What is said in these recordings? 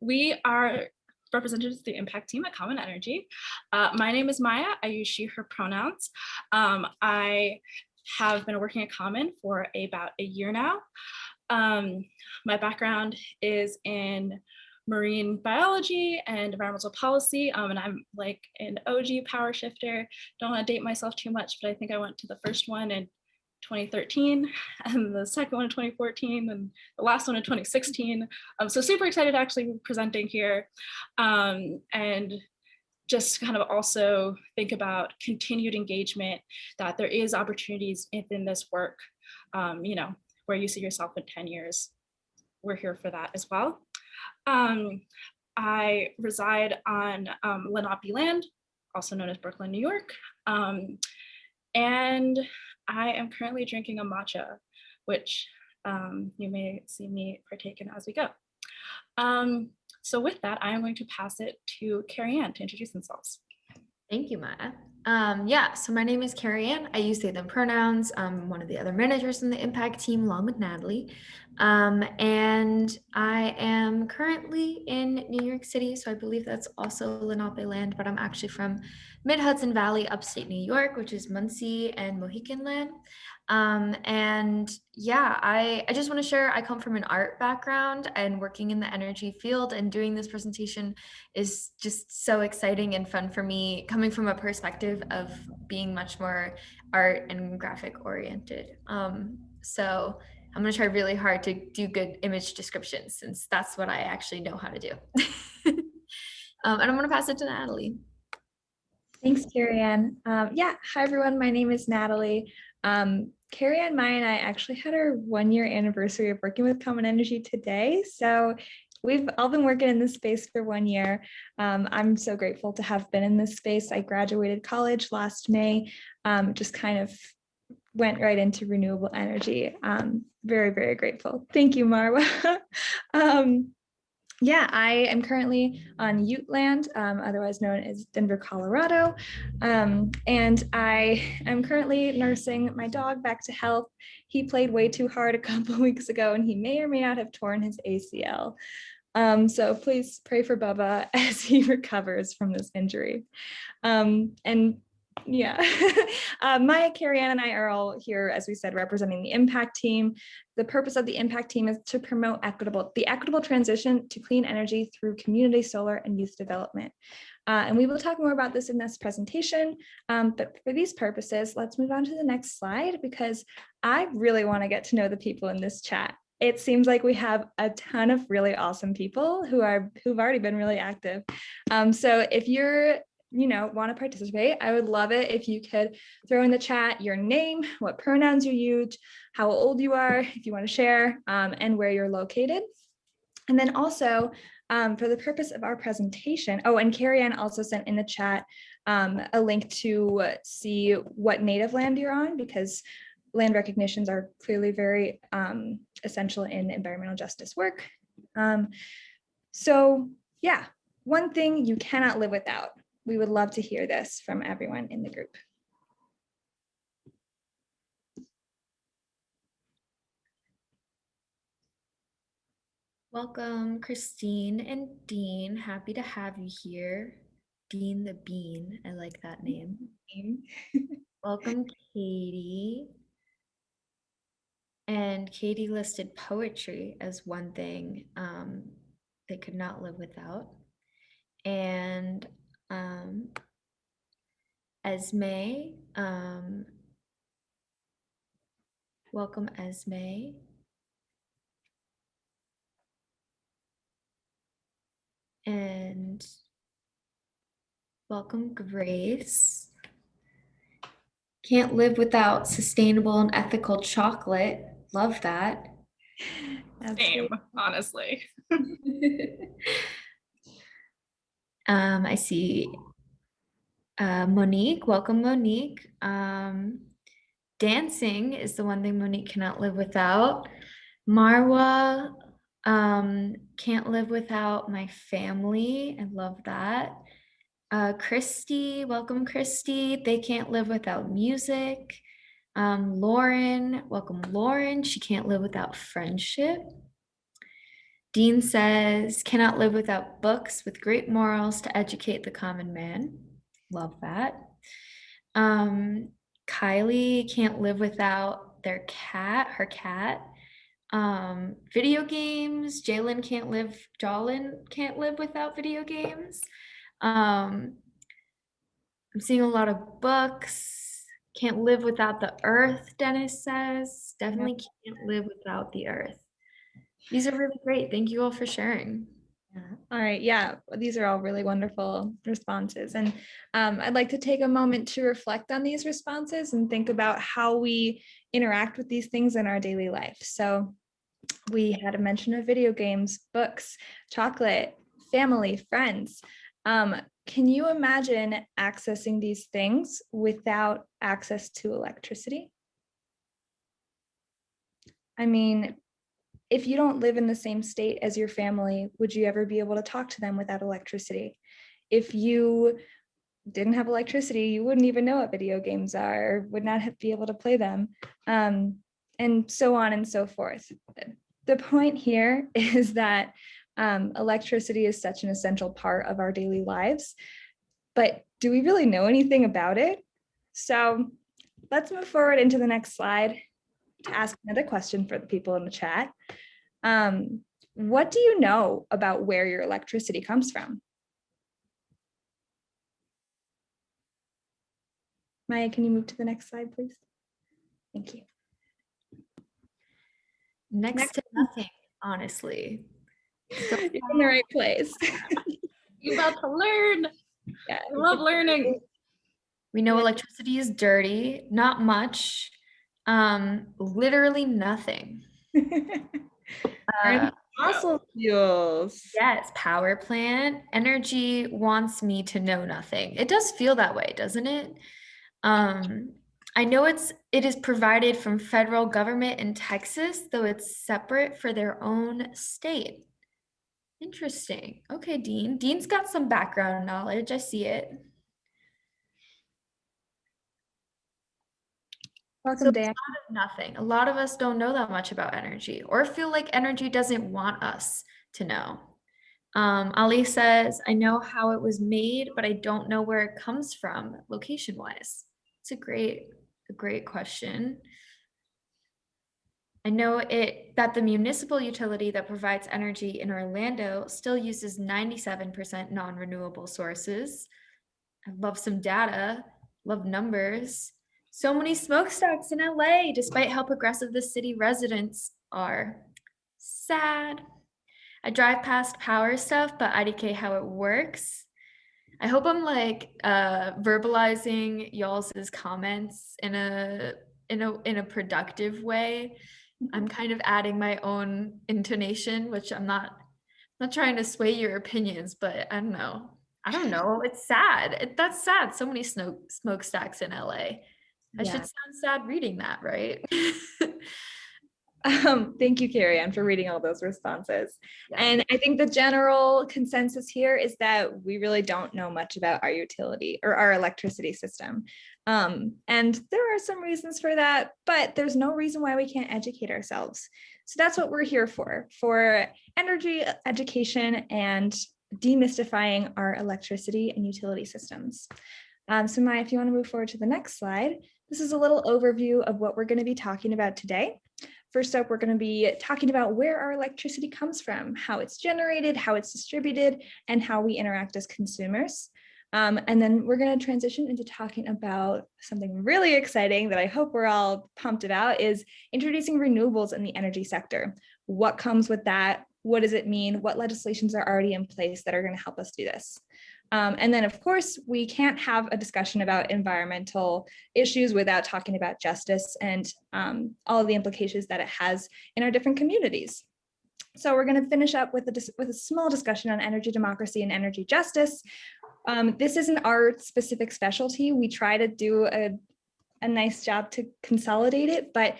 We are representatives of the impact team at Common Energy. My name is Maya. I use she, her pronouns. I have been working at Common for about a year now. My background is in marine biology and environmental policy, and I'm like an OG power shifter. Don't want to date myself too much, but I think I went to the first one in 2013 and the second one in 2014 and the last one in 2016. So super excited to actually be presenting here, and just kind of also think about continued engagement, that there is opportunities within this work, where you see yourself in 10 years. We're here for that as well. I reside on Lenape land, also known as Brooklyn, New York. And I am currently drinking a matcha, which you may see me partake in as we go. So with that, I am going to pass it to Carrie to introduce themselves. Thank you, Maya. So my name is Carrie. I use they, them pronouns. I'm one of the other managers in the impact team along with Natalie. And I am currently in New York City. So I believe that's also Lenape land, but I'm actually from Mid-Hudson Valley, upstate New York, which is Muncie and Mohican land. I just want to share, I come from an art background, and working in the energy field and doing this presentation is just so exciting and fun for me, coming from a perspective of being much more art and graphic oriented. So I'm going to try really hard to do good image descriptions, since that's what I actually know how to do. And I'm going to pass it to Natalie. Thanks, Carrie Ann. Hi everyone, my name is Natalie. Carrie Ann, Maya, and I actually had our 1-year anniversary of working with Common Energy today. So we've all been working in this space for 1 year. I'm so grateful to have been in this space. I graduated college last May, just kind of went right into renewable energy. Very, very grateful. Thank you, Marwa. I am currently on Ute land, otherwise known as Denver, Colorado. And I am currently nursing my dog back to health. He played way too hard a couple weeks ago, and he may or may not have torn his ACL. So please pray for Bubba as he recovers from this injury. Maya, Carrie Ann, and I are all here, as we said, representing the impact team. The purpose of the impact team is to promote the equitable transition to clean energy through community solar and youth development. And we will talk more about this in this presentation. But for these purposes, let's move on to the next slide, because I really want to get to know the people in this chat. It seems like we have a ton of really awesome people who've already been really active. So if you're want to participate, I would love it if you could throw in the chat your name, what pronouns you use, how old you are, if you want to share, and where you're located. And then also, for the purpose of our presentation, and Carrie Ann also sent in the chat a link to see what native land you're on, because land recognitions are clearly very essential in environmental justice work. One thing you cannot live without. We would love to hear this from everyone in the group. Welcome, Christine and Dean. Happy to have you here. Dean the Bean, I like that name. Welcome, Katie. And Katie listed poetry as one thing they could not live without. And Esme, welcome, Esme. And welcome, Grace. Can't live without sustainable and ethical chocolate. Love that. Same, honestly. I see Monique. Welcome, Monique. Dancing is the one thing Monique cannot live without. Marwa, can't live without my family. I love that. Christy, welcome, Christy. They can't live without music. Lauren, welcome, Lauren. She can't live without friendship. Dean says, cannot live without books with great morals to educate the common man. Love that. Kylie can't live without her cat. Video games, Jalen can't live without video games. I'm seeing a lot of books. Can't live without the earth, Dennis says. Definitely can't live without the earth. These are really great. Thank you all for sharing. All right, yeah, these are all really wonderful responses. And I'd like to take a moment to reflect on these responses and think about how we interact with these things in our daily life. So we had a mention of video games, books, chocolate, family, friends. Can you imagine accessing these things without access to electricity? I mean, if you don't live in the same state as your family, would you ever be able to talk to them without electricity? If you didn't have electricity, you wouldn't even know what video games are, or would not be able to play them, and so on and so forth. The point here is that electricity is such an essential part of our daily lives, but do we really know anything about it? So let's move forward into the next slide to ask another question for the people in the chat. What do you know about where your electricity comes from? Maya, can you move to the next slide, please? Thank you. Next to nothing, honestly. You're in the right place. You're about to learn. Yeah, I love learning. We know electricity is dirty, not much, literally nothing. Fossil fuels. Yes, power plant. Energy wants me to know nothing. It does feel that way, doesn't it? I know it is provided from federal government in Texas, though it's separate for their own state. Interesting. Okay, Dean. Dean's got some background knowledge. I see it. Welcome, Dan. Nothing. A lot of us don't know that much about energy or feel like energy doesn't want us to know. Ali says, I know how it was made, but I don't know where it comes from location-wise. It's a great question. I know that the municipal utility that provides energy in Orlando still uses 97% non-renewable sources. I love some data, love numbers. So many smokestacks in LA, despite how progressive the city residents are. Sad. I drive past power stuff, but IDK how it works. I hope I'm like verbalizing y'all's comments in a productive way. I'm kind of adding my own intonation, which I'm not trying to sway your opinions, but I don't know. It's sad. That's sad. So many smokestacks in LA. I should sound sad reading that, right? Thank you, Carrie, for reading all those responses. Yeah. And I think the general consensus here is that we really don't know much about our utility or our electricity system. And there are some reasons for that, but there's no reason why we can't educate ourselves. So that's what we're here for energy education and demystifying our electricity and utility systems. So Maya, if you want to move forward to the next slide, this is a little overview of what we're going to be talking about today. First up, we're going to be talking about where our electricity comes from, how it's generated, how it's distributed, and how we interact as consumers. And then we're going to transition into talking about something really exciting that I hope we're all pumped about, is introducing renewables in the energy sector. What comes with that? What does it mean? What legislations are already in place that are going to help us do this? And then, of course, we can't have a discussion about environmental issues without talking about justice and all of the implications that it has in our different communities. So we're going to finish up with a small discussion on energy democracy and energy justice. This isn't our specific specialty. We try to do a nice job to consolidate it, but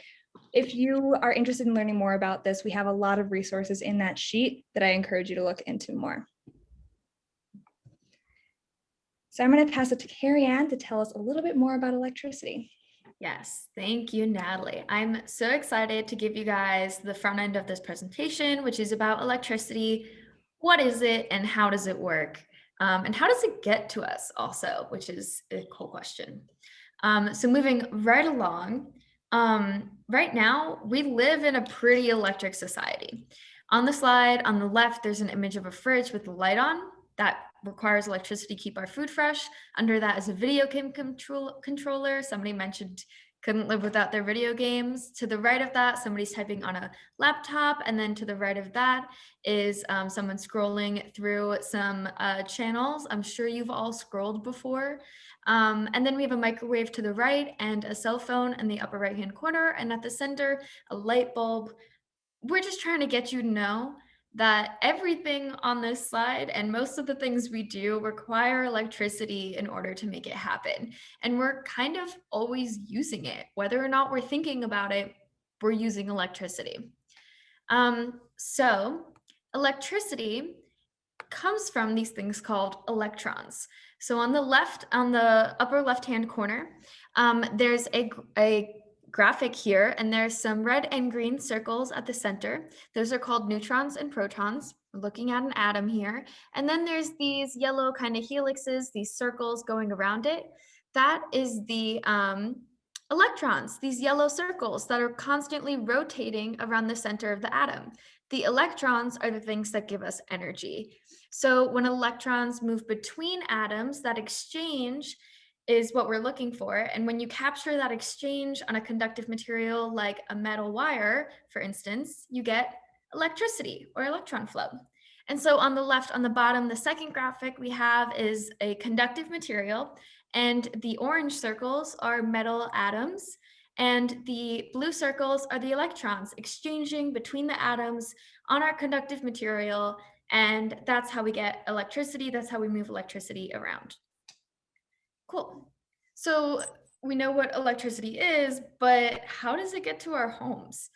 if you are interested in learning more about this, we have a lot of resources in that sheet that I encourage you to look into more. So I'm going to pass it to Carrie to tell us a little bit more about electricity. Yes, thank you, Natalie. I'm so excited to give you guys the front end of this presentation, which is about electricity. What is it and how does it work? And how does it get to us also, which is a cool question. So moving right along, right now we live in a pretty electric society. On the slide on the left, there's an image of a fridge with the light on that requires electricity to keep our food fresh. Under that is a video game controller. Somebody mentioned couldn't live without their video games. To the right of that, somebody's typing on a laptop. And then to the right of that is someone scrolling through some channels. I'm sure you've all scrolled before. And then we have a microwave to the right and a cell phone in the upper right-hand corner. And at the center, a light bulb. We're just trying to get you to know that everything on this slide and most of the things we do require electricity in order to make it happen. And we're kind of always using it. Whether or not we're thinking about it, we're using electricity. So electricity comes from these things called electrons. So on the left, on the upper left-hand corner, there's a graphic here, and there's some red and green circles at the center. Those are called neutrons and protons. We're looking at an atom here. And then there's these yellow kind of helixes, these circles going around it. That is the electrons, these yellow circles that are constantly rotating around the center of the atom. The electrons are the things that give us energy. So when electrons move between atoms, that exchange is what we're looking for. And when you capture that exchange on a conductive material like a metal wire, for instance, you get electricity or electron flow. And so on the left, on the bottom, the second graphic we have is a conductive material, and the orange circles are metal atoms, and the blue circles are the electrons exchanging between the atoms on our conductive material. And that's how we get electricity. That's how we move electricity around. Cool. So we know what electricity is, but how does it get to our homes?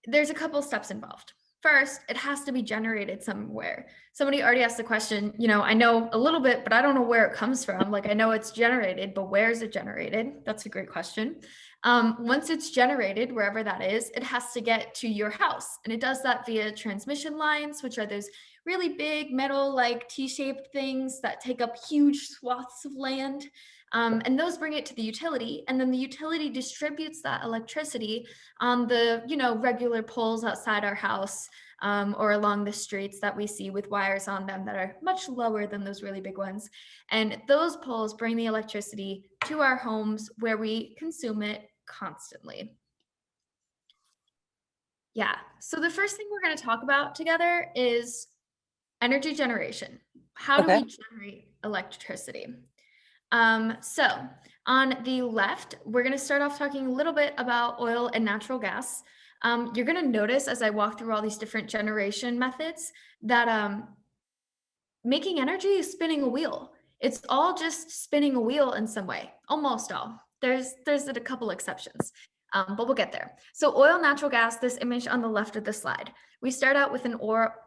There's a couple steps involved. First, it has to be generated somewhere. Somebody already asked the question, I know a little bit, but I don't know where it comes from. Like I know it's generated, but where is it generated? That's a great question. Once it's generated, wherever that is, it has to get to your house. And it does that via transmission lines, which are those really big metal like T-shaped things that take up huge swaths of land. And those bring it to the utility, and then the utility distributes that electricity on the regular poles outside our house, or along the streets that we see with wires on them that are much lower than those really big ones. And those poles bring the electricity to our homes where we consume it constantly. Yeah, so the first thing we're going to talk about together is energy generation. How do we generate electricity? So on the left, we're going to start off talking a little bit about oil and natural gas. You're going to notice as I walk through all these different generation methods that making energy is spinning a wheel. It's all just spinning a wheel in some way, almost all. There's a couple exceptions, but we'll get there. So oil, natural gas, this image on the left of the slide. We start out with an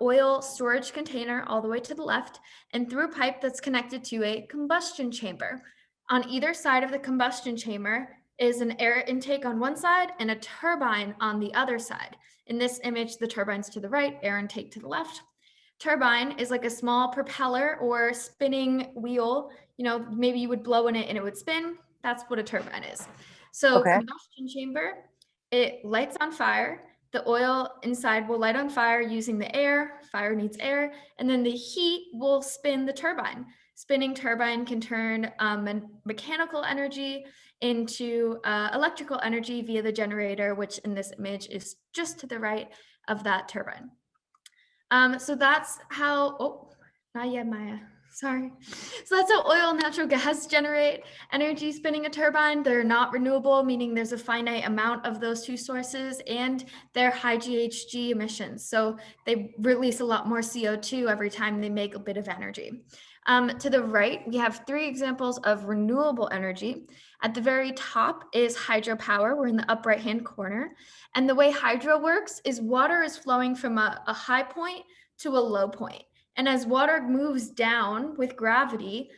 oil storage container all the way to the left and through a pipe that's connected to a combustion chamber. On either side of the combustion chamber is an air intake on one side and a turbine on the other side. In this image, the turbine's to the right, air intake to the left. Turbine is like a small propeller or spinning wheel. Maybe you would blow in it and it would spin. That's what a turbine is. So combustion chamber, it lights on fire. The oil inside will light on fire using the air. Fire needs air. And then the heat will spin the turbine. Spinning turbine can turn mechanical energy into electrical energy via the generator, which in this image is just to the right of that turbine. So that's how, not yet, Maya, sorry. So that's how oil and natural gas generate energy spinning a turbine. They're not renewable, meaning there's a finite amount of those two sources, and they're high GHG emissions. So they release a lot more CO2 every time they make a bit of energy. To the right, we have 3 examples of renewable energy. At the very top is hydropower. We're in the up right-hand corner. And the way hydro works is water is flowing from a high point to a low point. And as water moves down with gravity,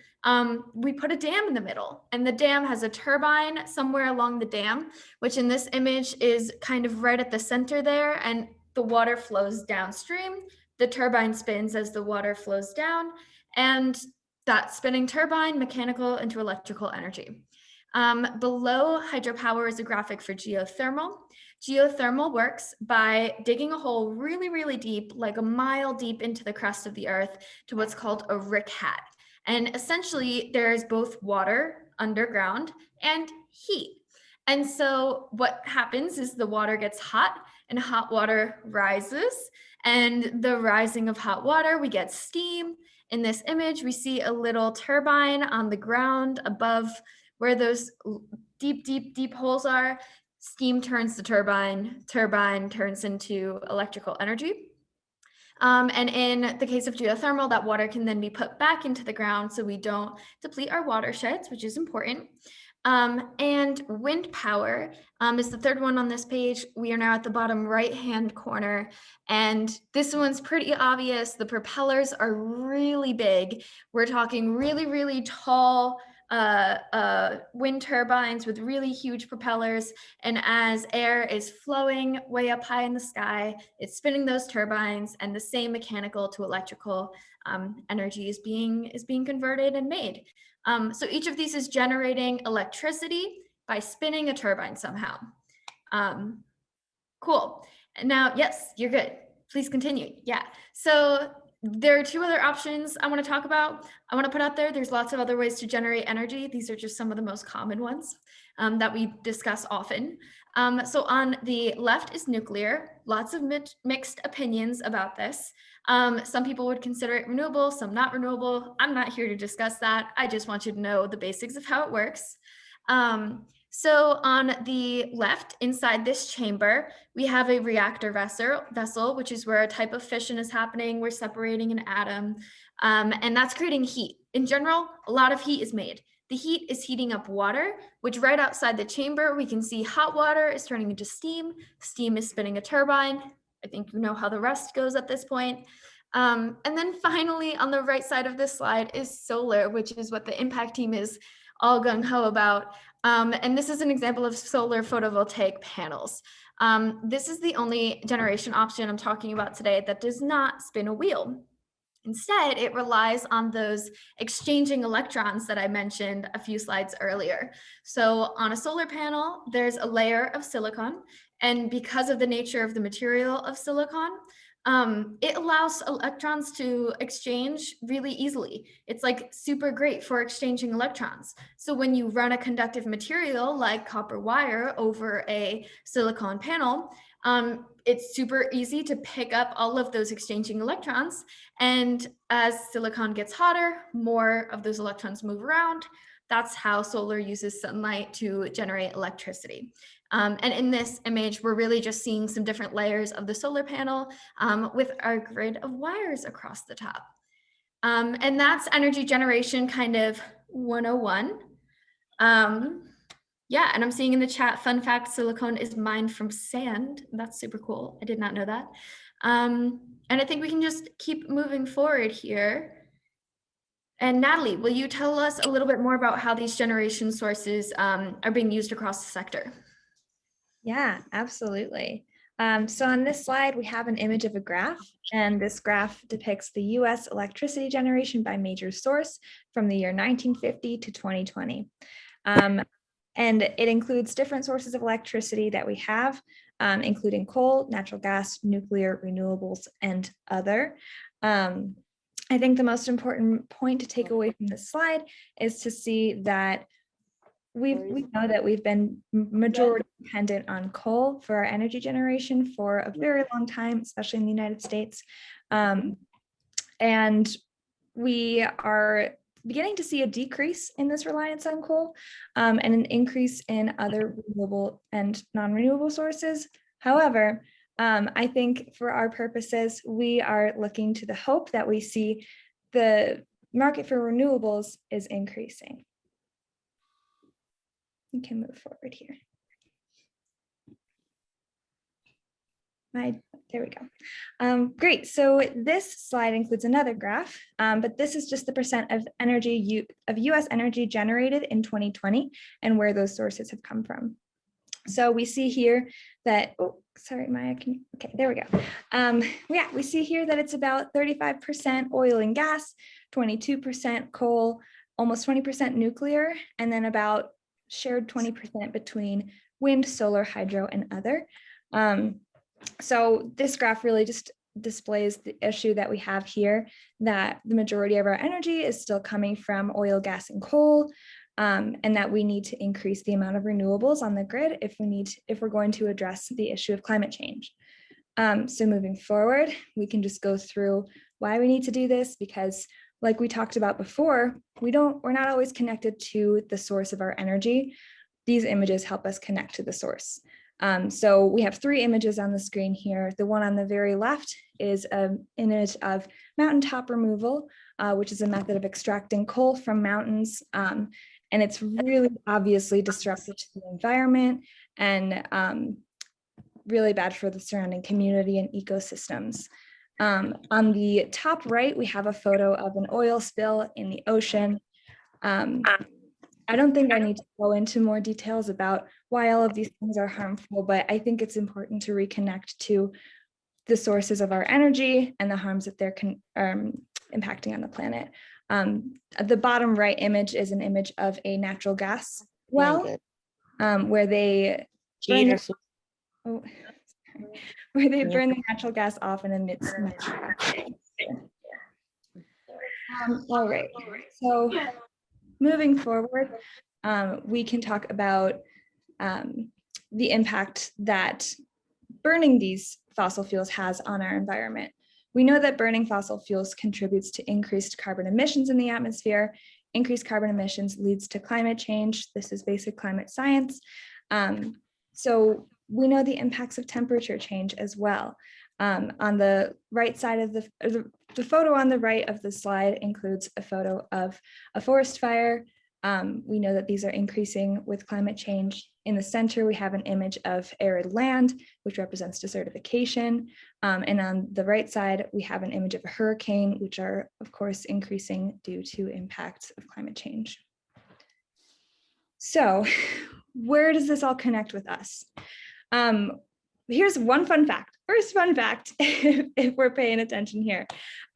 we put a dam in the middle, and the dam has a turbine somewhere along the dam, which in this image is kind of right at the center there, and the water flows downstream. The turbine spins as the water flows down, and that spinning turbine, mechanical into electrical energy. Below hydropower is a graphic for geothermal. Geothermal works by digging a hole really, really deep, like a mile deep into the crust of the earth, to what's called a rick hat. And essentially, there's both water underground and heat. And so what happens is the water gets hot, and hot water rises. And the rising of hot water, we get steam. In this image, we see a little turbine on the ground above where those deep, deep, deep holes are. Steam turns the turbine, turbine turns into electrical energy. And in the case of geothermal, that water can then be put back into the ground so we don't deplete our watersheds, which is important. And wind power is the third one on this page. We are now at the bottom right-hand corner, and this one's pretty obvious. The propellers are really big. We're talking really, really tall wind turbines with really huge propellers. And as air is flowing way up high in the sky, it's spinning those turbines, and the same mechanical to electrical energy is being converted and made. So each of these is generating electricity by spinning a turbine somehow. Cool. And now, yes, you're good. Please continue. Yeah. So there are two other options I want to talk about. I want to put out there, there's lots of other ways to generate energy. These are just some of the most common ones that we discuss often. So on the left is nuclear. Lots of mixed opinions about this. Some people would consider it renewable, some not renewable. I'm not here to discuss that. I just want you to know the basics of how it works. So on the left, inside this chamber, we have a reactor vessel, which is where a type of fission is happening. We're separating an atom, and that's creating heat. In general, a lot of heat is made. The heat is heating up water, which right outside the chamber, we can see hot water is turning into steam. Steam is spinning a turbine. I think you know how the rest goes at this point. And then finally, on the right side of this slide is solar, which is what the impact team is all gung-ho about. And this is an example of solar photovoltaic panels. This is the only generation option I'm talking about today that does not spin a wheel. Instead, it relies on those exchanging electrons that I mentioned a few slides earlier. So on a solar panel, there's a layer of silicon, and because of the nature of the material of silicon, it allows electrons to exchange really easily. It's like super great for exchanging electrons. So when you run a conductive material like copper wire over a silicon panel, it's super easy to pick up all of those exchanging electrons. And as silicon gets hotter, more of those electrons move around. That's how solar uses sunlight to generate electricity. And in this image, we're really just seeing some different layers of the solar panel with our grid of wires across the top. And that's energy generation kind of 101. Yeah, and I'm seeing in the chat, fun fact, silicon is mined from sand. That's super cool. I did not know that. And I think we can just keep moving forward here. And Natalie, will you tell us a little bit more about how these generation sources are being used across the sector? Yeah, absolutely. So on this slide, we have an image of a graph, and this graph depicts the US electricity generation by major source from the year 1950 to 2020. And it includes different sources of electricity that we have, including coal, natural gas, nuclear, renewables, and other. I think the most important point to take away from this slide is to see that we know that we've been majority dependent on coal for our energy generation for a very long time, especially in the United States. And we are beginning to see a decrease in this reliance on coal and an increase in other renewable and non-renewable sources. However, I think for our purposes, we are looking to the hope that we see the market for renewables is increasing. We can move forward here. My There we go. Great. So this slide includes another graph, but this is just the percent of energy of US energy generated in 2020 and where those sources have come from. So we see here that, oh, sorry, Maya, okay, there we go. Yeah, we see here that it's about 35% oil and gas, 22% coal, almost 20% nuclear, and then about shared 20% between wind, solar, hydro, and other. So this graph really just displays the issue that we have here, that the majority of our energy is still coming from oil, gas, and coal, and that we need to increase the amount of renewables on the grid if we're going to address the issue of climate change. So moving forward, we can just go through why we need to do this, because like we talked about before, we're not always connected to the source of our energy. These images help us connect to the source. So we have 3 images on the screen here. The one on the very left is an image of mountaintop removal, which is a method of extracting coal from mountains. And it's really obviously disruptive to the environment and really bad for the surrounding community and ecosystems. On the top right, we have a photo of an oil spill in the ocean. I don't think I need to go into more details about why all of these things are harmful, but I think it's important to reconnect to the sources of our energy and the harms that they're impacting on the planet. The bottom right image is an image of a natural gas well, where they burn the natural gas off and emits methane. All right, so moving forward, we can talk about the impact that burning these fossil fuels has on our environment. We know that burning fossil fuels contributes to increased carbon emissions in the atmosphere. Increased carbon emissions leads to climate change. This is basic climate science. So we know the impacts of temperature change as well. On the right side of the photo on the right of the slide includes a photo of a forest fire. We know that these are increasing with climate change. In the center, we have an image of arid land, which represents desertification. And on the right side, we have an image of a hurricane, which are, of course, increasing due to impacts of climate change. So where does this all connect with us? Here's one fun fact. First fun fact, if we're paying attention here.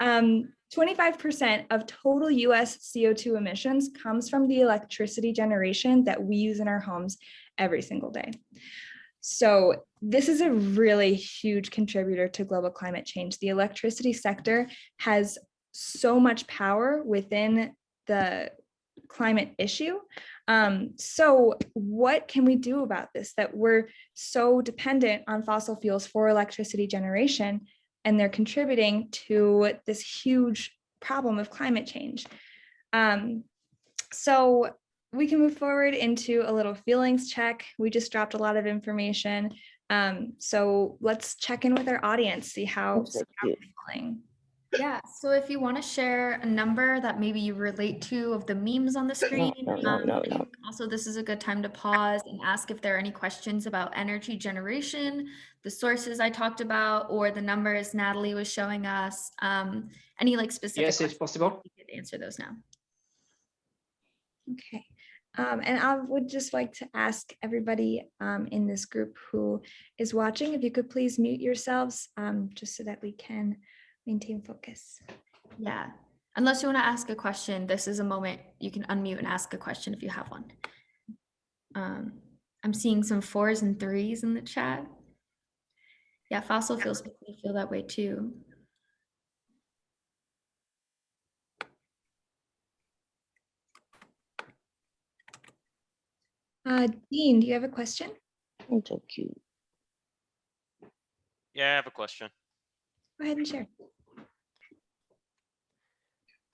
25% of total US CO2 emissions comes from the electricity generation that we use in our homes every single day. So this is a really huge contributor to global climate change. The electricity sector has so much power within the climate issue. So what can we do about this, that we're so dependent on fossil fuels for electricity generation, and they're contributing to this huge problem of climate change? So we can move forward into a little feelings check. We just dropped a lot of information. So let's check in with our audience, see how we're feeling. Yeah, so if you want to share a number that maybe you relate to of the memes on the screen, also this is a good time to pause and ask if there are any questions about energy generation, the sources I talked about, or the numbers Natalie was showing us. Any like specific questions? Yes, it's possible. You could answer those now. Okay. And I would just like to ask everybody in this group who is watching, if you could please mute yourselves, just so that we can maintain focus. Yeah, unless you want to ask a question, this is a moment you can unmute and ask a question if you have one. I'm seeing some 4s and 3s in the chat. Yeah, fossil fuels make me feel that way too. Dean, do you have a question? So cute. Yeah, I have a question. Go ahead and share.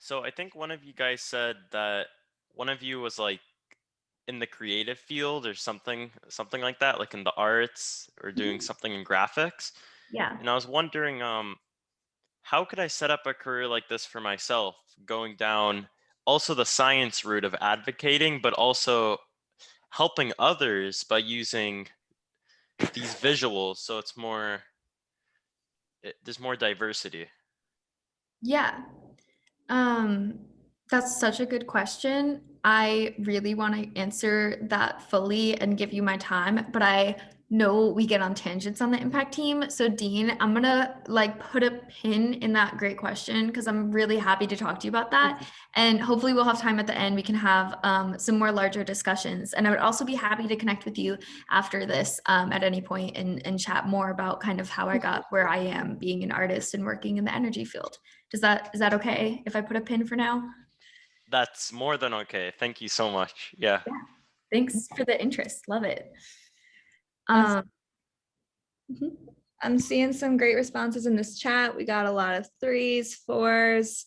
So I think one of you guys said that one of you was like in the creative field or something like that, like in the arts or doing something in graphics. Yeah. And I was wondering, how could I set up a career like this for myself, going down also the science route of advocating, but also helping others by using these visuals, so it's more there's more diversity. Yeah. Um, that's such a good question. I really want to answer that fully and give you my time, but I know we get on tangents on the impact team. So Dean, I'm gonna like put a pin in that great question because I'm really happy to talk to you about that. And hopefully we'll have time at the end. We can have some more larger discussions. And I would also be happy to connect with you after this at any point and chat more about kind of how I got where I am being an artist and working in the energy field. Is that okay if I put a pin for now? That's more than okay. Thank you so much. Yeah. Thanks for the interest. Love it. Awesome. Mhm. I'm seeing some great responses in this chat. We got a lot of 3s, 4s.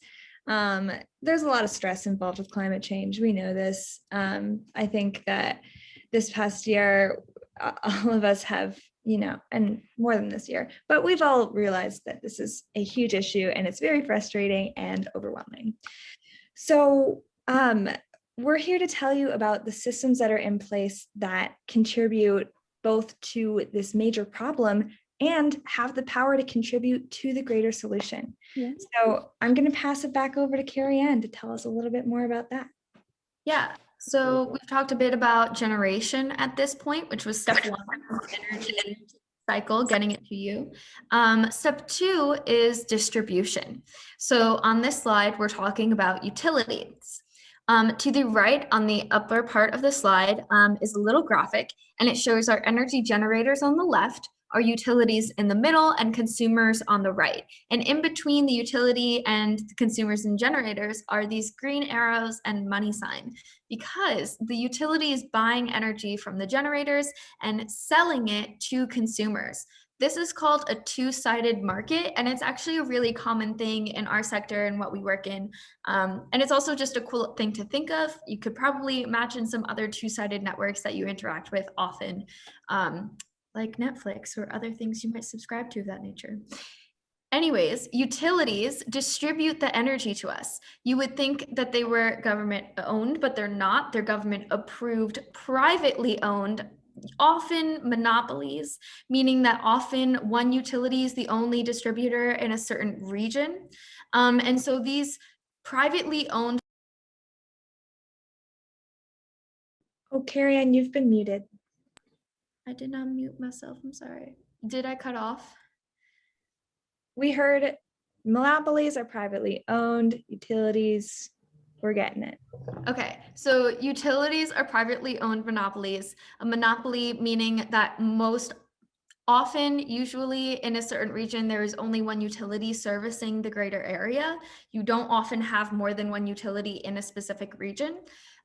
There's a lot of stress involved with climate change. We know this. I think that this past year, all of us have, and more than this year, but we've all realized that this is a huge issue and it's very frustrating and overwhelming. So we're here to tell you about the systems that are in place that contribute both to this major problem and have the power to contribute to the greater solution. Yeah. So I'm going to pass it back over to Carrie Ann to tell us a little bit more about that. Yeah. So we've talked a bit about generation at this point, which was step 1 of the energy cycle, getting it to you. Step 2 is distribution. So on this slide, we're talking about utilities. To the right on the upper part of the slide is a little graphic, and it shows our energy generators on the left, our utilities in the middle, and consumers on the right. And in between the utility and the consumers and generators are these green arrows and money sign, because the utility is buying energy from the generators and selling it to consumers. This is called a two-sided market, and it's actually a really common thing in our sector and what we work in. And it's also just a cool thing to think of. You could probably imagine some other two-sided networks that you interact with often, like Netflix or other things you might subscribe to of that nature. Anyways, utilities distribute the energy to us. You would think that they were government owned, but they're not. They're government approved, privately owned, often monopolies, meaning that often one utility is the only distributor in a certain region. And so these privately owned. Oh, Carrie Ann, you've been muted. I did not mute myself. I'm sorry. Did I cut off? We heard monopolies are privately owned, utilities, we're getting it. Okay, so utilities are privately owned monopolies. A monopoly meaning that most often, usually in a certain region, there is only one utility servicing the greater area. You don't often have more than one utility in a specific region.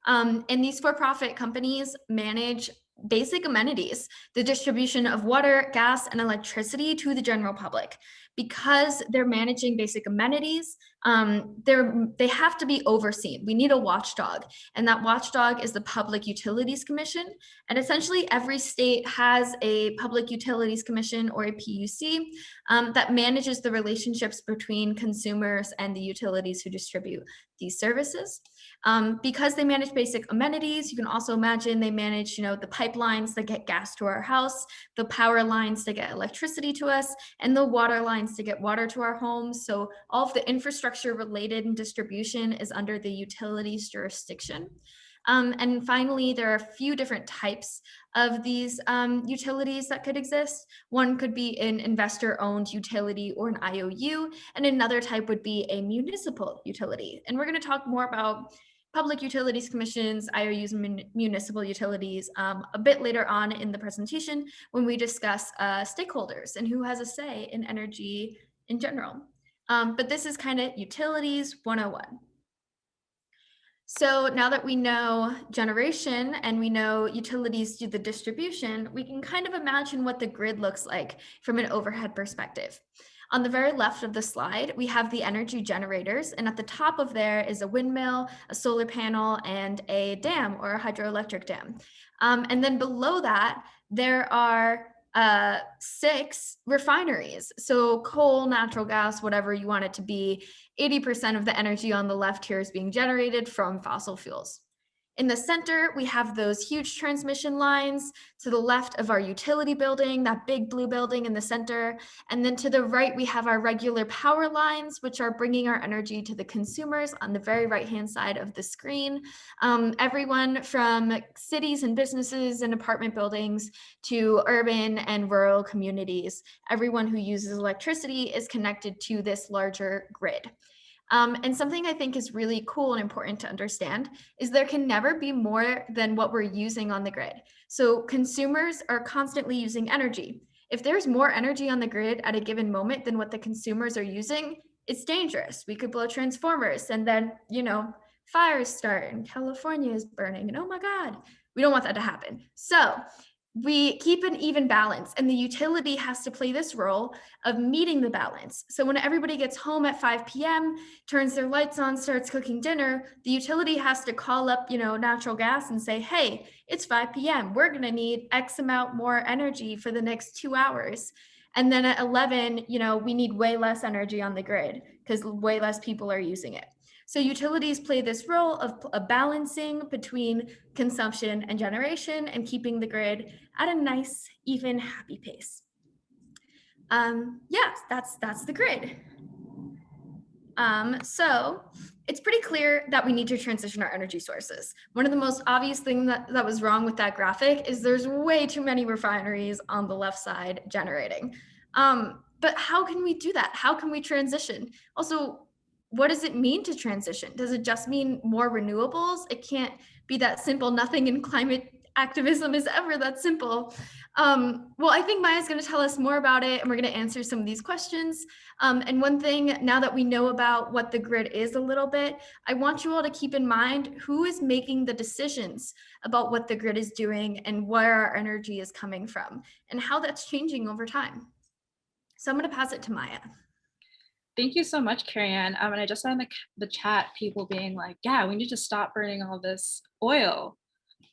And these for-profit companies manage basic amenities, the distribution of water, gas, and electricity to the general public. Because they're managing basic amenities, they have to be overseen. We need a watchdog, and that watchdog is the Public Utilities Commission. And essentially every state has a Public Utilities Commission or a PUC that manages the relationships between consumers and the utilities who distribute these services. Because they manage basic amenities, you can also imagine they manage, the pipelines that get gas to our house, the power lines that get electricity to us, and the water lines to get water to our homes. So all of the infrastructure related and distribution is under the utilities jurisdiction. And finally, there are a few different types of these utilities that could exist. One could be an investor-owned utility or an IOU, and another type would be a municipal utility. And we're going to talk more about public utilities commissions, IOUs, and municipal utilities a bit later on in the presentation when we discuss stakeholders and who has a say in energy in general. But this is kind of utilities 101. So now that we know generation and we know utilities do the distribution, we can kind of imagine what the grid looks like from an overhead perspective. On the very left of the slide, we have the energy generators, and at the top of there is a windmill, a solar panel, and a dam or a hydroelectric dam. And then below that, there are 6 refineries. So coal, natural gas, whatever you want it to be, 80% of the energy on the left here is being generated from fossil fuels. In the center, we have those huge transmission lines to the left of our utility building, that big blue building in the center. And then to the right, we have our regular power lines, which are bringing our energy to the consumers on the very right-hand side of the screen. Everyone from cities and businesses and apartment buildings to urban and rural communities, everyone who uses electricity is connected to this larger grid. And something I think is really cool and important to understand is there can never be more than what we're using on the grid. So consumers are constantly using energy. If there's more energy on the grid at a given moment than what the consumers are using, it's dangerous. We could blow transformers and then, fires start and California is burning and oh my God, we don't want that to happen. So we keep an even balance, and the utility has to play this role of meeting the balance. So when everybody gets home at 5 p.m., turns their lights on, starts cooking dinner, the utility has to call up, natural gas and say, hey, it's 5 p.m. We're going to need X amount more energy for the next 2 hours. And then at 11, we need way less energy on the grid because way less people are using it. So utilities play this role of balancing between consumption and generation and keeping the grid at a nice, even, happy pace. That's the grid. So it's pretty clear that we need to transition our energy sources. One of the most obvious things that was wrong with that graphic is there's way too many refineries on the left side generating. But how can we do that? How can we transition? Also, what does it mean to transition? Does it just mean more renewables? It can't be that simple. Nothing in climate activism is ever that simple. Well, I think Maya's going to tell us more about it, and we're going to answer some of these questions. And one thing, now that we know about what the grid is a little bit, I want you all to keep in mind who is making the decisions about what the grid is doing and where our energy is coming from and how that's changing over time. So I'm going to pass it to Maya. Thank you so much, Carrie Ann. And I just saw in the chat people being like, yeah, we need to stop burning all this oil.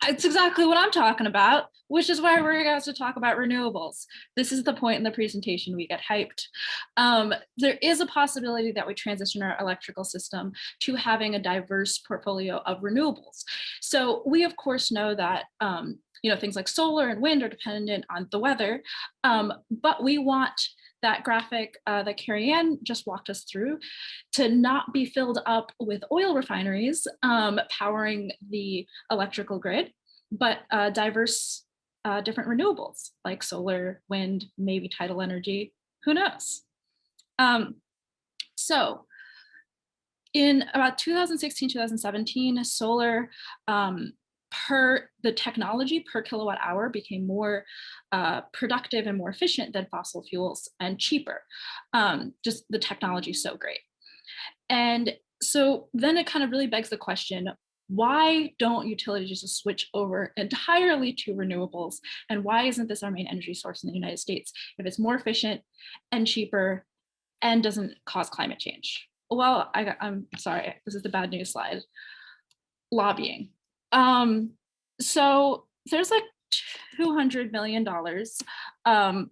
It's exactly what I'm talking about, which is why we're going to talk about renewables. This is the point in the presentation we get hyped. There is a possibility that we transition our electrical system to having a diverse portfolio of renewables. So we, of course, know that things like solar and wind are dependent on the weather, but we want that graphic that Carrie Ann just walked us through to not be filled up with oil refineries powering the electrical grid, but diverse different renewables like solar, wind, maybe tidal energy, who knows? So in about 2016, 2017, solar the technology per kilowatt hour became more productive and more efficient than fossil fuels and cheaper. Just the technology is so great. And so then it kind of really begs the question, why don't utilities just switch over entirely to renewables? And why isn't this our main energy source in the United States if it's more efficient and cheaper and doesn't cause climate change? Well, I'm sorry, this is the bad news slide. Lobbying. So there's like $200 million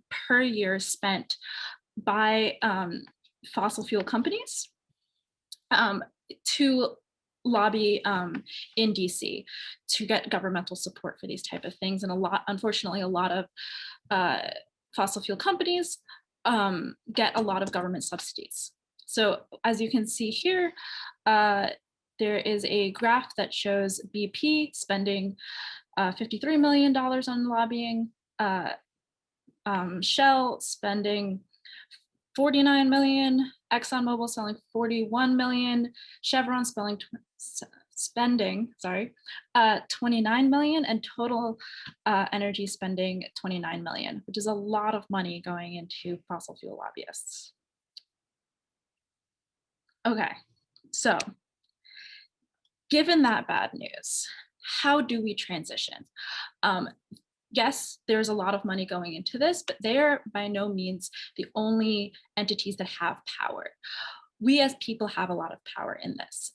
per year spent by fossil fuel companies to lobby in DC to get governmental support for these type of things. And unfortunately, a lot of fossil fuel companies get a lot of government subsidies. So as you can see here, there is a graph that shows BP spending $53 million on lobbying, Shell spending 49 million, ExxonMobil selling 41 million, Chevron spending 29 million, and total energy spending 29 million, which is a lot of money going into fossil fuel lobbyists. Okay, so given that bad news, how do we transition? Yes, there's a lot of money going into this, but they're by no means the only entities that have power. We as people have a lot of power in this.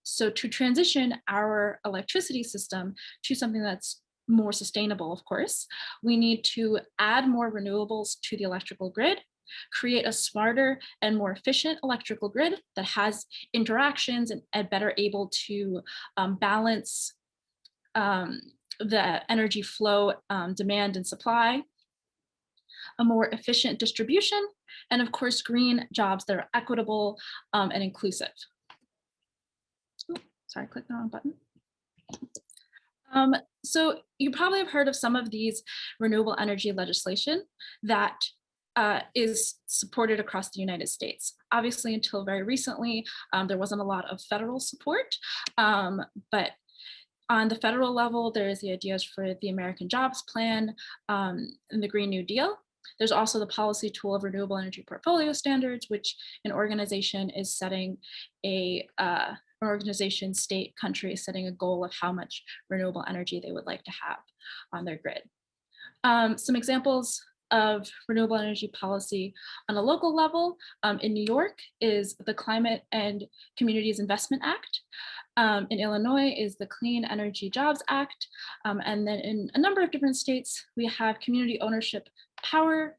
So to transition our electricity system to something that's more sustainable, of course, we need to add more renewables to the electrical grid, create a smarter and more efficient electrical grid that has interactions and better able to balance the energy flow, demand and supply, a more efficient distribution, and of course, green jobs that are equitable and inclusive. Ooh, sorry, I clicked the wrong button. So you probably have heard of some of these renewable energy legislation that is supported across the United States. Obviously, until very recently, there wasn't a lot of federal support, but on the federal level, there is the ideas for the American Jobs Plan and the Green New Deal. There's also the policy tool of renewable energy portfolio standards, which an organization is setting organization, state, country is setting a goal of how much renewable energy they would like to have on their grid. Some examples of renewable energy policy on a local level in New York is the Climate and Communities Investment Act. In Illinois is the Clean Energy Jobs Act. And then in a number of different states, we have community ownership power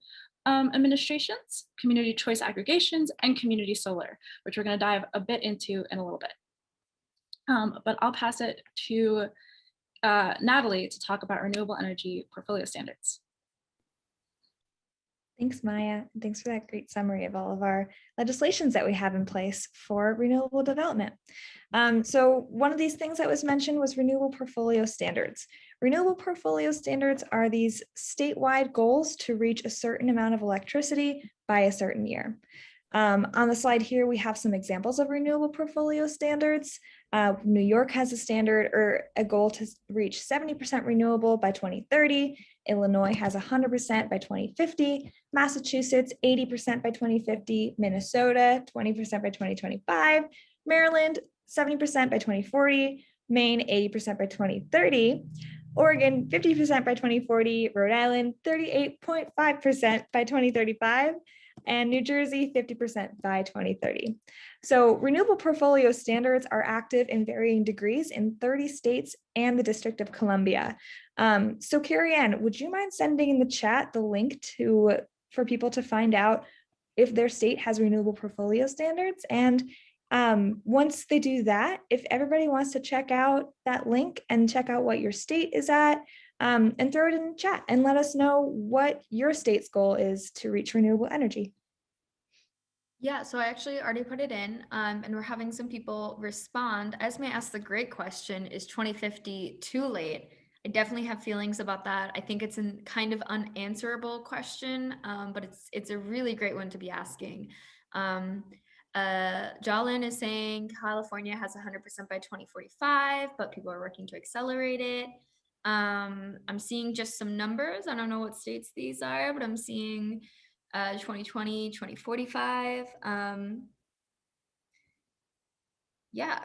administrations, community choice aggregations, and community solar, which we're going to dive a bit into in a little bit. But I'll pass it to Natalie to talk about renewable energy portfolio standards. Thanks, Maya. Thanks for that great summary of all of our legislations that we have in place for renewable development. So one of these things that was mentioned was renewable portfolio standards. Renewable portfolio standards are these statewide goals to reach a certain amount of electricity by a certain year. On the slide here, we have some examples of renewable portfolio standards. New York has a standard or a goal to reach 70% renewable by 2030. Illinois has 100% by 2050. Massachusetts, 80% by 2050. Minnesota, 20% by 2025. Maryland, 70% by 2040. Maine, 80% by 2030. Oregon, 50% by 2040. Rhode Island, 38.5% by 2035. And New Jersey, 50% by 2030. So renewable portfolio standards are active in varying degrees in 30 states and the District of Columbia. So Carrie Ann, would you mind sending in the chat the link for people to find out if their state has renewable portfolio standards? And once they do that, if everybody wants to check out that link and check out what your state is at, and throw it in the chat and let us know what your state's goal is to reach renewable energy. Yeah, so I actually already put it in, and we're having some people respond. Esme asked the great question, is 2050 too late? I definitely have feelings about that. I think it's a kind of unanswerable question, but it's a really great one to be asking. Jalin is saying California has 100% by 2045, but people are working to accelerate it. I'm seeing just some numbers. I don't know what states these are, but I'm seeing 2020, 2045. Yeah.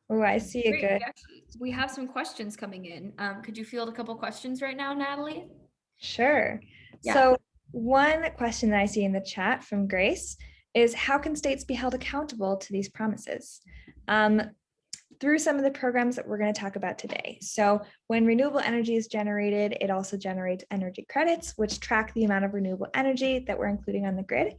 Oh, I see a Great. good. We have some questions coming in. Could you field a couple questions right now, Natalie? Sure. Yeah. So one question that I see in the chat from Grace is, how can states be held accountable to these promises? Through some of the programs that we're going to talk about today. So when renewable energy is generated, it also generates energy credits, which track the amount of renewable energy that we're including on the grid.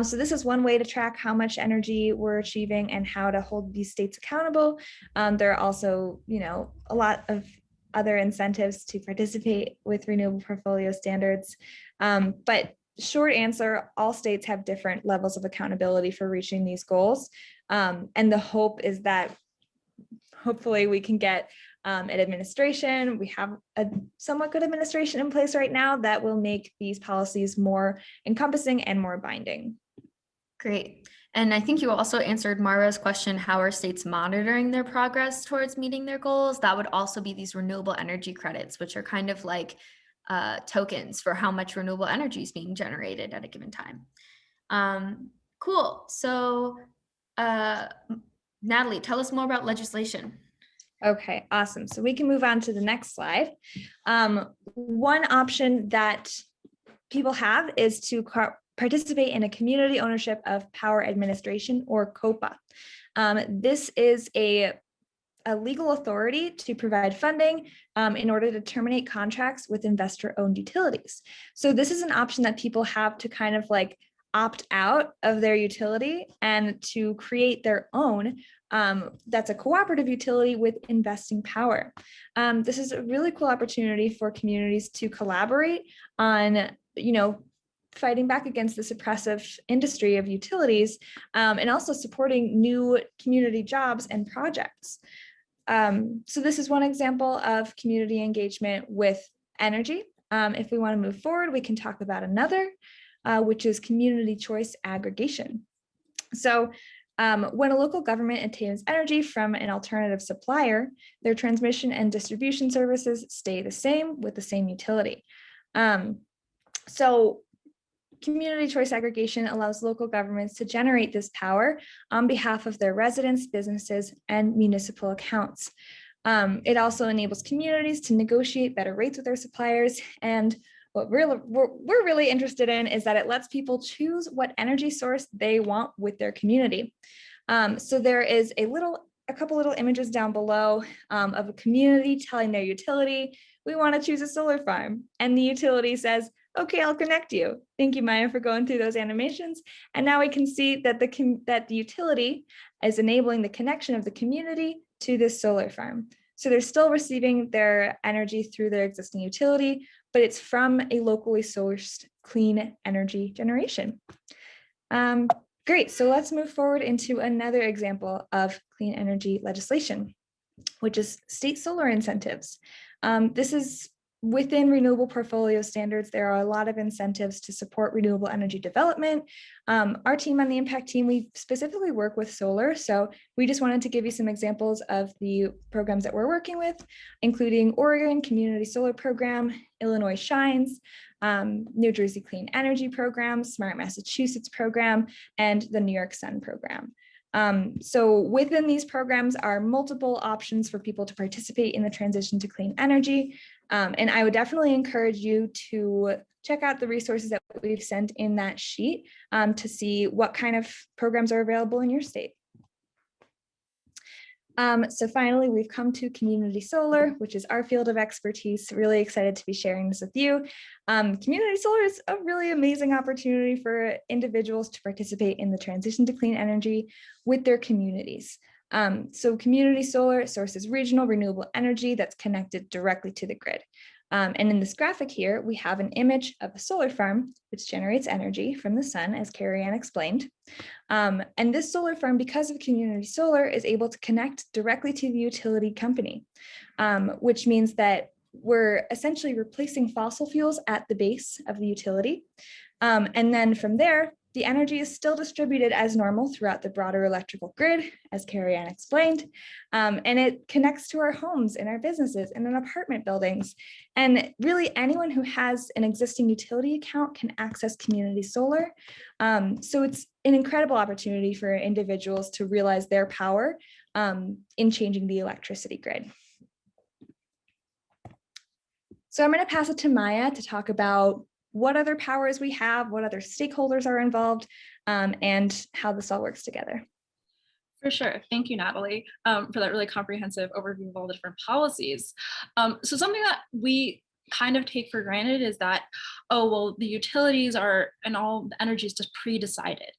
So this is one way to track how much energy we're achieving and how to hold these states accountable. There are also, a lot of other incentives to participate with renewable portfolio standards. But short answer, all states have different levels of accountability for reaching these goals. And the hope is that hopefully we can get an administration. We have a somewhat good administration in place right now that will make these policies more encompassing and more binding. Great. And I think you also answered Mara's question, how are states monitoring their progress towards meeting their goals? That would also be these renewable energy credits, which are kind of like tokens for how much renewable energy is being generated at a given time. Cool. So Natalie, tell us more about legislation. Okay, awesome. So we can move on to the next slide. One option that people have is to participate in a community ownership of power administration, or COPA. This is a legal authority to provide funding in order to terminate contracts with investor-owned utilities. So this is an option that people have to kind of like opt out of their utility and to create their own that's a cooperative utility with investing power. This is a really cool opportunity for communities to collaborate on, fighting back against this oppressive industry of utilities, and also supporting new community jobs and projects. So this is one example of community engagement with energy. If we want to move forward, we can talk about another, which is community choice aggregation. So when a local government obtains energy from an alternative supplier, their transmission and distribution services stay the same with the same utility. So community choice aggregation allows local governments to generate this power on behalf of their residents, businesses, and municipal accounts. It also enables communities to negotiate better rates with their suppliers. And what we're really interested in is that it lets people choose what energy source they want with their community. So there is a couple little images down below of a community telling their utility, we want to choose a solar farm. And the utility says, okay, I'll connect you. Thank you, Maya, for going through those animations. And now we can see that the utility is enabling the connection of the community to this solar farm. So they're still receiving their energy through their existing utility, but it's from a locally sourced clean energy generation. Great, so let's move forward into another example of clean energy legislation, which is state solar incentives. This is within renewable portfolio standards. There are a lot of incentives to support renewable energy development. Our team on the impact team, we specifically work with solar. So we just wanted to give you some examples of the programs that we're working with, including Oregon Community Solar Program, Illinois Shines, New Jersey Clean Energy Program, Smart Massachusetts Program, and the New York Sun Program. So within these programs are multiple options for people to participate in the transition to clean energy. And I would definitely encourage you to check out the resources that we've sent in that sheet to see what kind of programs are available in your state. So finally, we've come to community solar, which is our field of expertise. Really excited to be sharing this with you. Community solar is a really amazing opportunity for individuals to participate in the transition to clean energy with their communities. So community solar sources regional renewable energy that's connected directly to the grid. And in this graphic here, we have an image of a solar farm, which generates energy from the sun, as Carrie explained. And this solar farm, because of community solar, is able to connect directly to the utility company, which means that we're essentially replacing fossil fuels at the base of the utility. And then from there, the energy is still distributed as normal throughout the broader electrical grid, as Carrie explained, and it connects to our homes and our businesses and in apartment buildings. And really anyone who has an existing utility account can access community solar. So it's an incredible opportunity for individuals to realize their power in changing the electricity grid. So I'm going to pass it to Maya to talk about what other powers we have, what other stakeholders are involved, and how this all works together. For sure. Thank you, Natalie, for that really comprehensive overview of all the different policies. So something that we kind of take for granted is that, oh, well, the utilities are, and all the energy is just pre-decided.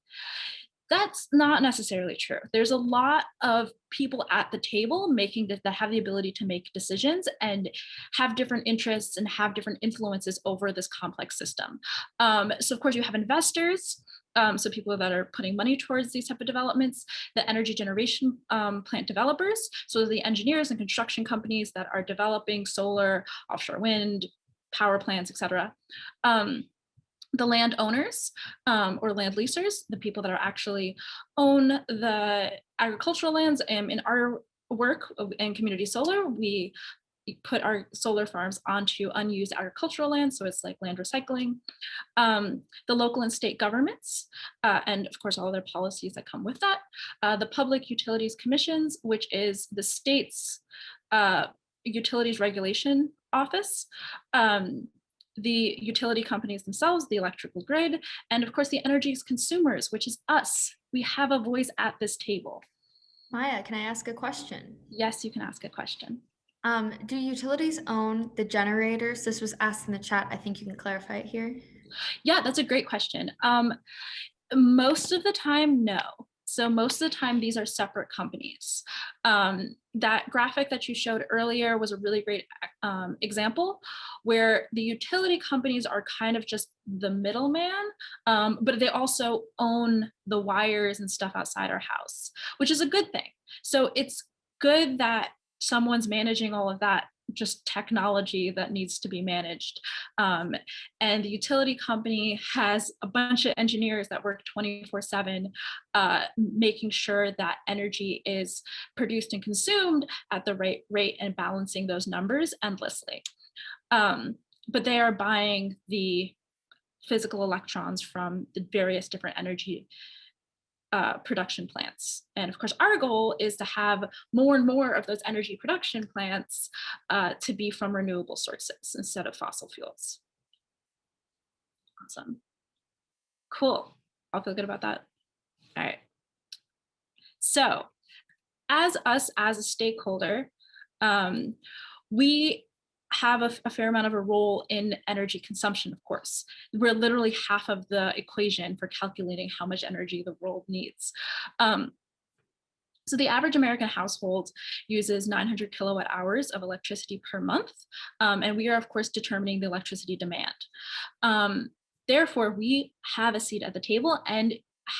That's not necessarily true. There's a lot of people at the table that have the ability to make decisions and have different interests and have different influences over this complex system. So of course you have investors, so people that are putting money towards these type of developments, the energy generation plant developers, so the engineers and construction companies that are developing solar, offshore wind, power plants, etc. The landowners or land leasers, the people that are actually own the agricultural lands. In our work in community solar, we put our solar farms onto unused agricultural land, so it's like land recycling. The local and state governments, and of course all their policies that come with that. The Public Utilities Commissions, which is the state's utilities regulation office. The utility companies themselves, the electrical grid, and of course the energy consumers, which is us. We have a voice at this table. Maya, can I ask a question? Yes, you can ask a question. Do utilities own the generators? This was asked in the chat. I think you can clarify it here. Yeah, that's a great question. Most of the time, no. So most of the time, these are separate companies. That graphic that you showed earlier was a really great example where the utility companies are kind of just the middleman, but they also own the wires and stuff outside our house, which is a good thing. So it's good that someone's managing all of that just technology that needs to be managed. And the utility company has a bunch of engineers that work 24/7, making sure that energy is produced and consumed at the right rate and balancing those numbers endlessly. But they are buying the physical electrons from the various different energy production plants. And of course, our goal is to have more and more of those energy production plants to be from renewable sources instead of fossil fuels. Awesome. Cool. I'll feel good about that. All right. So as a stakeholder, we have a fair amount of a role in energy consumption, of course. We're literally half of the equation for calculating how much energy the world needs. So the average American household uses 900 kilowatt hours of electricity per month, and we are, of course, determining the electricity demand. Therefore, we have a seat at the table and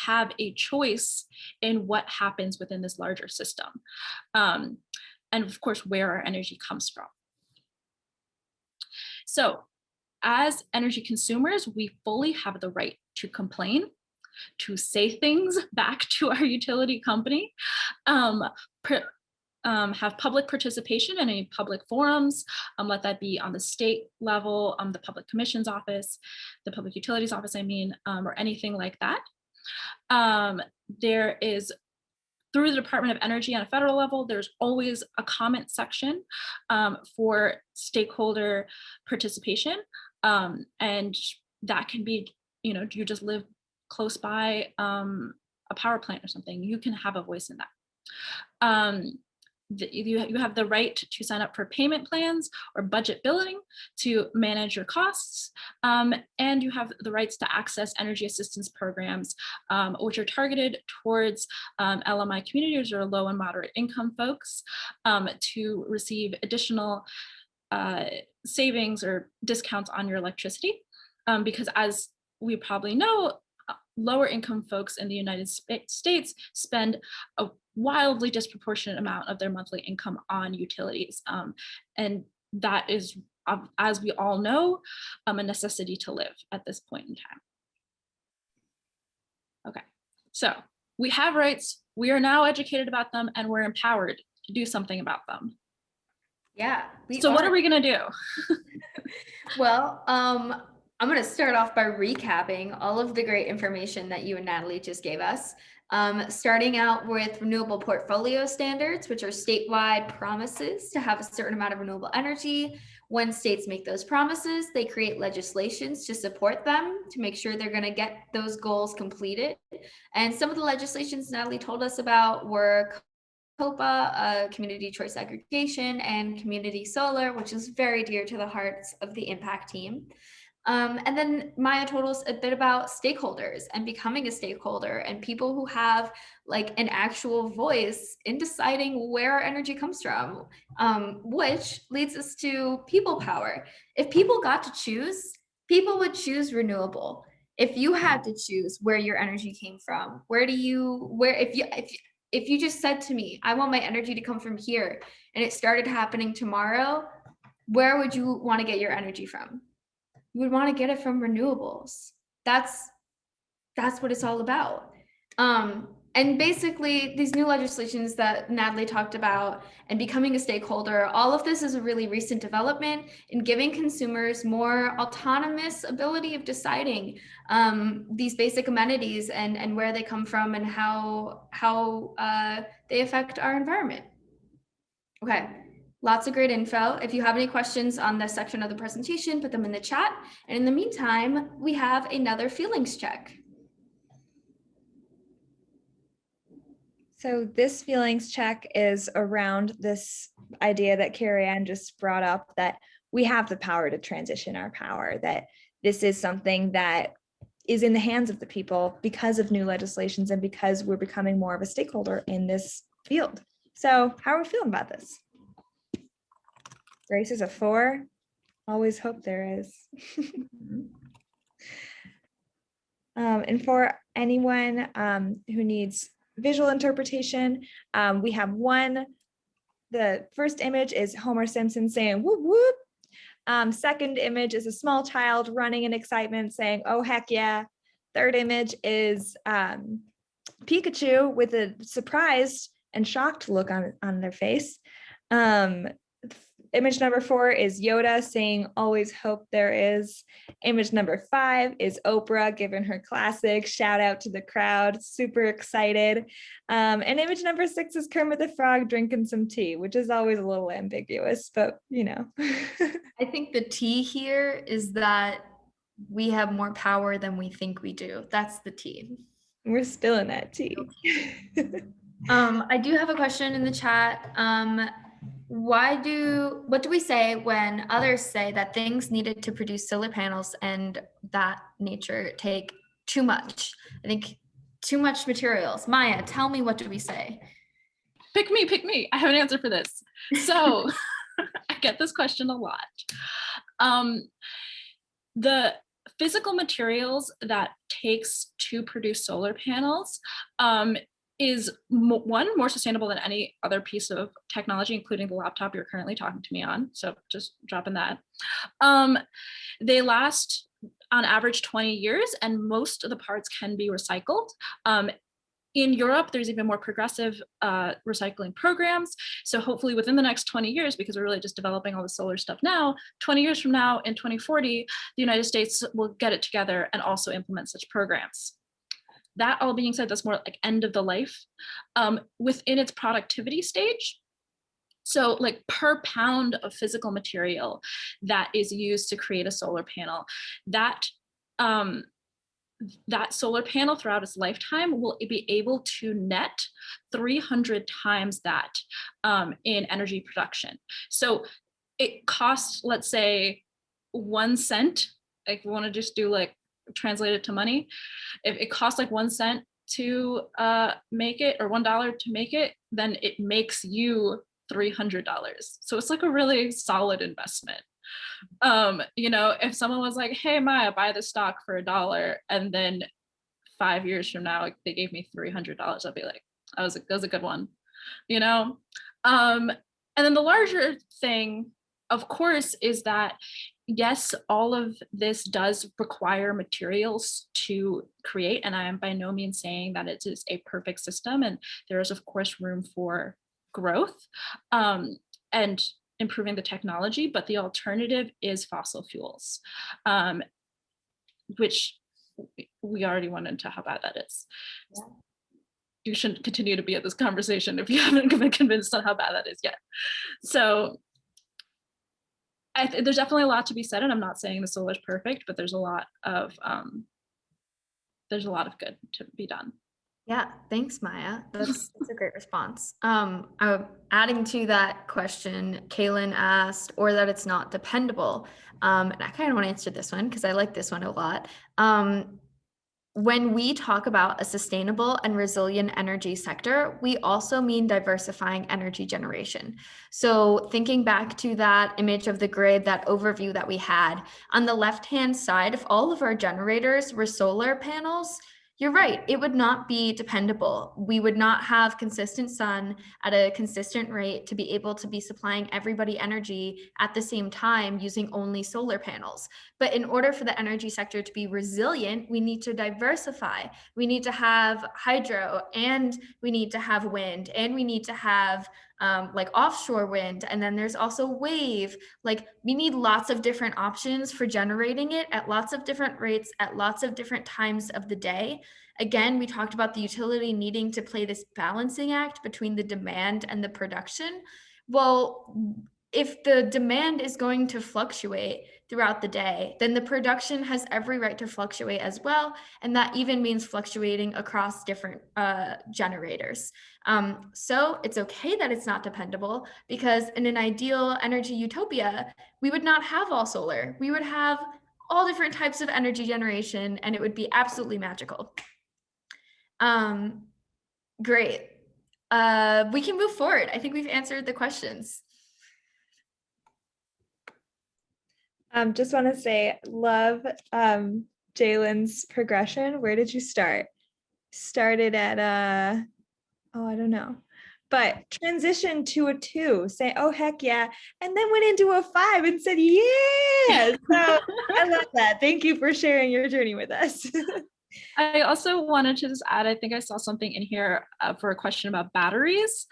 have a choice in what happens within this larger system, and of course, where our energy comes from. So as energy consumers, we fully have the right to complain, to say things back to our utility company, have public participation in any public forums, let that be on the state level, the Public Commission's office, the Public Utilities Office, I mean, or anything like that. There is, through the Department of Energy on a federal level, there's always a comment section for stakeholder participation. And that can be, you know, do you just live close by a power plant or something? You can have a voice in that. You have the right to sign up for payment plans or budget billing to manage your costs. And you have the rights to access energy assistance programs, which are targeted towards LMI communities or low and moderate income folks to receive additional savings or discounts on your electricity. Because as we probably know, lower income folks in the United States spend a wildly disproportionate amount of their monthly income on utilities. And that is, as we all know, a necessity to live at this point in time. Okay, so we have rights, we are now educated about them, and we're empowered to do something about them. Yeah. So what are we gonna do? Well, I'm going to start off by recapping all of the great information that you and Natalie just gave us. Starting out with renewable portfolio standards, which are statewide promises to have a certain amount of renewable energy. When states make those promises, they create legislations to support them, to make sure they're going to get those goals completed. And some of the legislations Natalie told us about were COPA, community choice aggregation, and community solar, which is very dear to the hearts of the impact team. And then Maya told us a bit about stakeholders and becoming a stakeholder and people who have like an actual voice in deciding where our energy comes from, which leads us to people power. If people got to choose, people would choose renewable. If you had to choose where your energy came from, if you just said to me, I want my energy to come from here, and it started happening tomorrow, where would you want to get your energy from? You would want to get it from renewables. That's what it's all about. And basically these new legislations that Natalie talked about and becoming a stakeholder, all of this is a really recent development in giving consumers more autonomous ability of deciding these basic amenities and where they come from and how they affect our environment. Okay. Lots of great info. If you have any questions on this section of the presentation, put them in the chat. And in the meantime, we have another feelings check. So this feelings check is around this idea that Carrie Ann just brought up, that we have the power to transition our power, that this is something that is in the hands of the people because of new legislations and because we're becoming more of a stakeholder in this field. So how are we feeling about this? Grace is a 4. Always hope there is. And for anyone who needs visual interpretation, we have one. The first image is Homer Simpson saying whoop whoop. Second image is a small child running in excitement saying, oh, heck yeah. Third image is Pikachu with a surprised and shocked look on their face. Image number 4 is Yoda saying, always hope there is. Image number 5 is Oprah giving her classic shout out to the crowd, super excited. And image number 6 is Kermit the Frog drinking some tea, which is always a little ambiguous, but you know. I think the tea here is that we have more power than we think we do. That's the tea. We're spilling that tea. I do have a question in the chat. What do we say when others say that things needed to produce solar panels and that nature take too much? I think too much materials. Maya, tell me, what do we say? Pick me. I have an answer for this. So I get this question a lot. The physical materials that takes to produce solar panels is one, more sustainable than any other piece of technology, including the laptop you're currently talking to me on. So just dropping that. They last on average 20 years, and most of the parts can be recycled. In Europe, there's even more progressive recycling programs. So hopefully within the next 20 years, because we're really just developing all the solar stuff now, 20 years from now, in 2040, the United States will get it together and also implement such programs. That all being said, that's more like end of the life. Within its productivity stage, so like per pound of physical material that is used to create a solar panel, that solar panel throughout its lifetime will be able to net 300 times that in energy production. So it costs, let's say, 1 cent. Like we want to just do like translate it to money. If it costs like 1 cent to make it, or $1 to make it, then it makes you $300. So it's like a really solid investment. You know, if someone was like, hey Maya, buy the stock for $1, and then 5 years from now they gave me $300, I'd be like, that was a good one, you know. And then the larger thing, of course, is that yes, all of this does require materials to create, and I am by no means saying that it is a perfect system, and there is of course room for growth and improving the technology, but the alternative is fossil fuels, which we already went into how bad that is. Yeah. You shouldn't continue to be at this conversation if you haven't been convinced on how bad that is yet. So there's definitely a lot to be said, and I'm not saying the solar is perfect, but there's a lot of good to be done. Yeah, thanks, Maya. That's a great response. Adding to that question, Kaylin asked, or that it's not dependable. And I kind of want to answer this one because I like this one a lot. When we talk about a sustainable and resilient energy sector, we also mean diversifying energy generation. So thinking back to that image of the grid, that overview that we had, on the left-hand side, if all of our generators were solar panels, you're right, it would not be dependable. We would not have consistent sun at a consistent rate to be able to be supplying everybody energy at the same time using only solar panels. But in order for the energy sector to be resilient, we need to diversify. We need to have hydro, and we need to have wind, and we need to have like offshore wind. And then there's also wave. Like we need lots of different options for generating it at lots of different rates at lots of different times of the day. Again, we talked about the utility needing to play this balancing act between the demand and the production. Well, if the demand is going to fluctuate throughout the day, then the production has every right to fluctuate as well. And that even means fluctuating across different generators. So it's okay that it's not dependable, because in an ideal energy utopia, we would not have all solar. We would have all different types of energy generation, and it would be absolutely magical. Great. We can move forward. I think we've answered the questions. Just want to say, love Jalen's progression. Where did you start? Started at oh, I don't know, but transitioned to a 2, say, oh heck yeah, and then went into a 5 and said, yeah. So I love that. Thank you for sharing your journey with us. I also wanted to just add, I think I saw something in here for a question about batteries.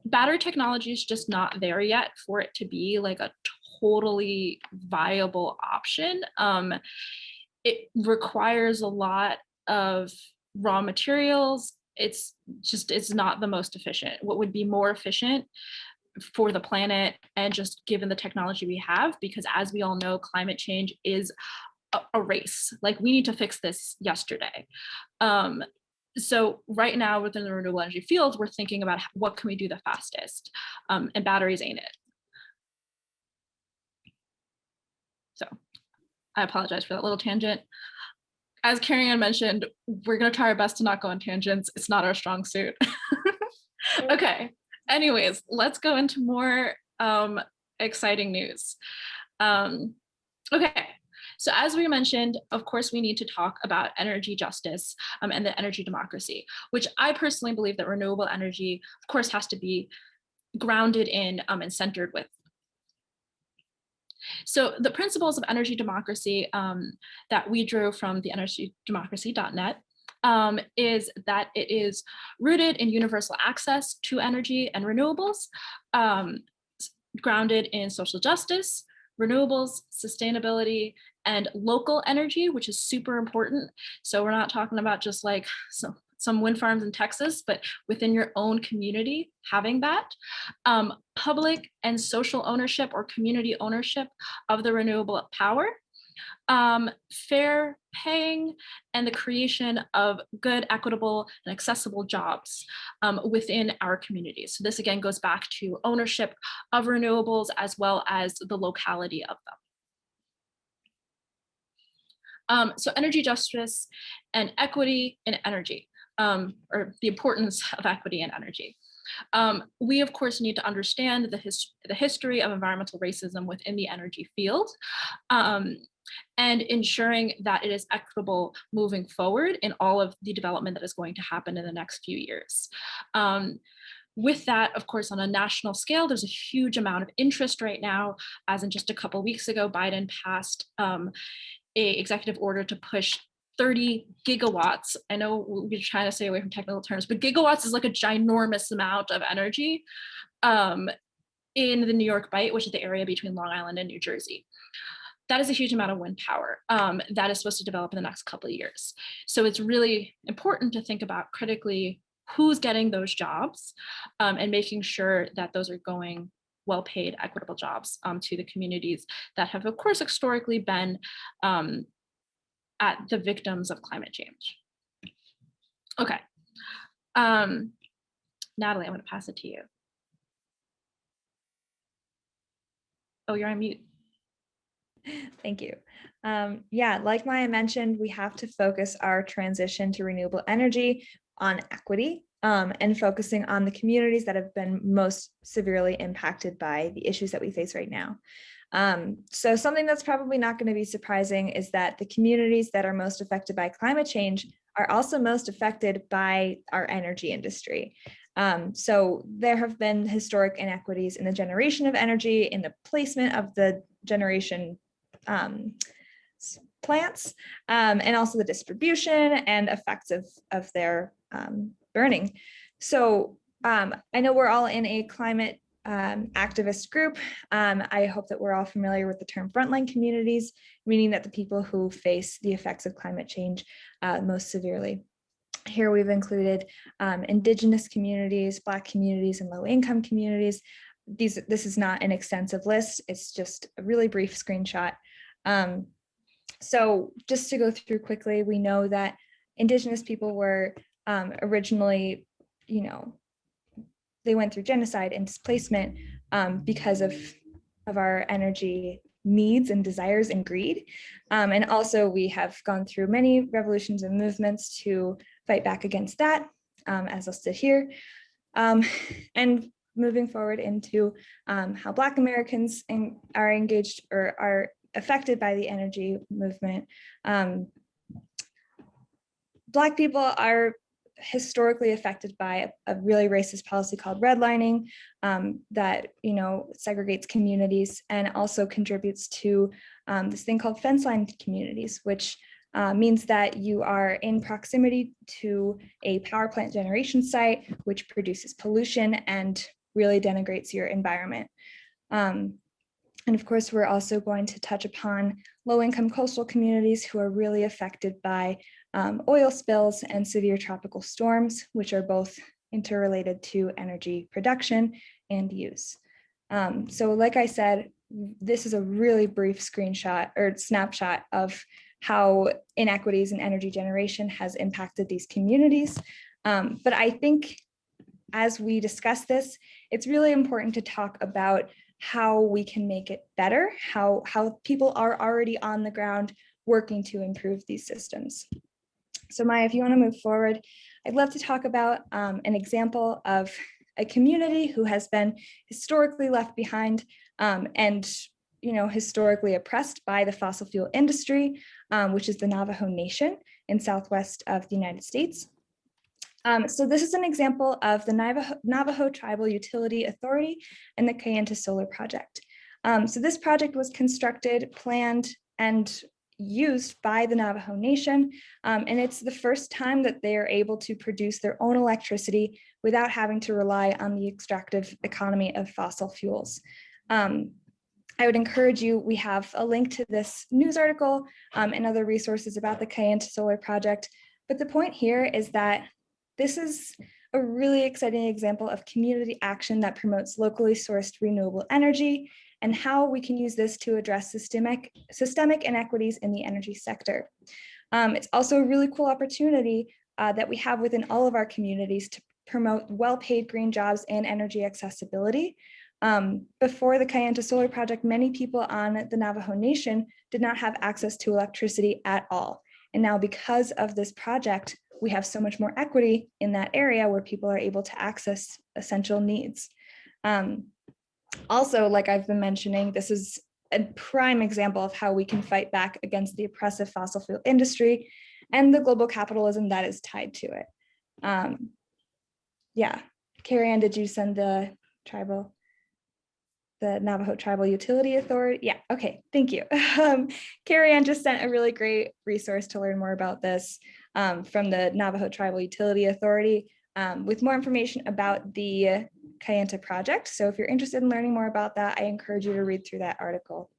Battery technology is just not there yet for it to be like a totally viable option. It requires a lot of raw materials. It's not the most efficient. What would be more efficient for the planet and just given the technology we have, because as we all know, climate change is a race. Like, we need to fix this yesterday. So right now within the renewable energy field, we're thinking about what can we do the fastest, and batteries ain't it. So I apologize for that little tangent. As Carrie Ann mentioned, we're going to try our best to not go on tangents. It's not our strong suit. Okay. Anyways, let's go into more exciting news. Okay. So as we mentioned, of course, we need to talk about energy justice and the energy democracy, which I personally believe that renewable energy, of course, has to be grounded in and centered with. So the principles of energy democracy that we drew from the energydemocracy.net is that it is rooted in universal access to energy and renewables, grounded in social justice, renewables, sustainability, and local energy, which is super important. So we're not talking about just like some wind farms in Texas, but within your own community, having that. Public and social ownership or community ownership of the renewable power. Fair paying, and the creation of good, equitable, and accessible jobs within our communities. So this again goes back to ownership of renewables as well as the locality of them. So energy justice and equity in energy, or the importance of equity and energy. We, of course, need to understand the history of environmental racism within the energy field, and ensuring that it is equitable moving forward in all of the development that is going to happen in the next few years. With that, of course, on a national scale, there's a huge amount of interest right now, as in just a couple of weeks ago, Biden passed a executive order to push 30 gigawatts. I know we're trying to stay away from technical terms, but gigawatts is like a ginormous amount of energy in the New York Bight, which is the area between Long Island and New Jersey. That is a huge amount of wind power that is supposed to develop in the next couple of years. So it's really important to think about critically who's getting those jobs and making sure that those are going well-paid, equitable jobs to the communities that have, of course, historically been at the victims of climate change. Okay. Natalie, I'm going to pass it to you. Oh, you're on mute. Thank you. Yeah, like Maya mentioned, we have to focus our transition to renewable energy on equity and focusing on the communities that have been most severely impacted by the issues that we face right now. So something that's probably not going to be surprising is that the communities that are most affected by climate change are also most affected by our energy industry. So there have been historic inequities in the generation of energy, in the placement of the generation plants, and also the distribution and effects of their burning. So I know we're all in a climate activist group. I hope that we're all familiar with the term Frontline Communities, meaning that the people who face the effects of climate change most severely. Here we've included Indigenous communities, Black communities, and low-income communities. This is not an extensive list. It's just a really brief screenshot. So just to go through quickly, we know that Indigenous people were originally, they went through genocide and displacement because of our energy needs and desires and greed. And also we have gone through many revolutions and movements to fight back against that, as listed here. And moving forward into how Black Americans are engaged or are affected by the energy movement. Black people are historically affected by a really racist policy called redlining that, you know, segregates communities and also contributes to this thing called fence line communities, which means that you are in proximity to a power plant generation site, which produces pollution and really denigrates your environment. And of course, we're also going to touch upon low-income coastal communities who are really affected by oil spills and severe tropical storms, which are both interrelated to energy production and use. So like I said, this is a really brief screenshot or snapshot of how inequities in energy generation has impacted these communities. But I think as we discuss this, it's really important to talk about how we can make it better, how people are already on the ground working to improve these systems. So Maya, if you want to move forward, I'd love to talk about an example of a community who has been historically left behind and, you know, historically oppressed by the fossil fuel industry, which is the Navajo Nation in southwest of the United States. So this is an example of the Navajo Tribal Utility Authority and the Kayenta Solar Project. So this project was constructed, planned, and used by the Navajo Nation. And it's the first time that they are able to produce their own electricity without having to rely on the extractive economy of fossil fuels. I would encourage you, we have a link to this news article and other resources about the Kayenta Solar Project. But the point here is that this is a really exciting example of community action that promotes locally sourced renewable energy and how we can use this to address systemic inequities in the energy sector. It's also a really cool opportunity that we have within all of our communities to promote well-paid green jobs and energy accessibility. Before the Kayenta Solar Project, many people on the Navajo Nation did not have access to electricity at all. And now because of this project, we have so much more equity in that area where people are able to access essential needs. Also, like I've been mentioning, this is a prime example of how we can fight back against the oppressive fossil fuel industry and the global capitalism that is tied to it. Yeah, Carrie Ann, did you send the Navajo Tribal Utility Authority? Yeah, okay, thank you. Carrie Ann just sent a really great resource to learn more about this from the Navajo Tribal Utility Authority with more information about the Kayenta project. So if you're interested in learning more about that, I encourage you to read through that article.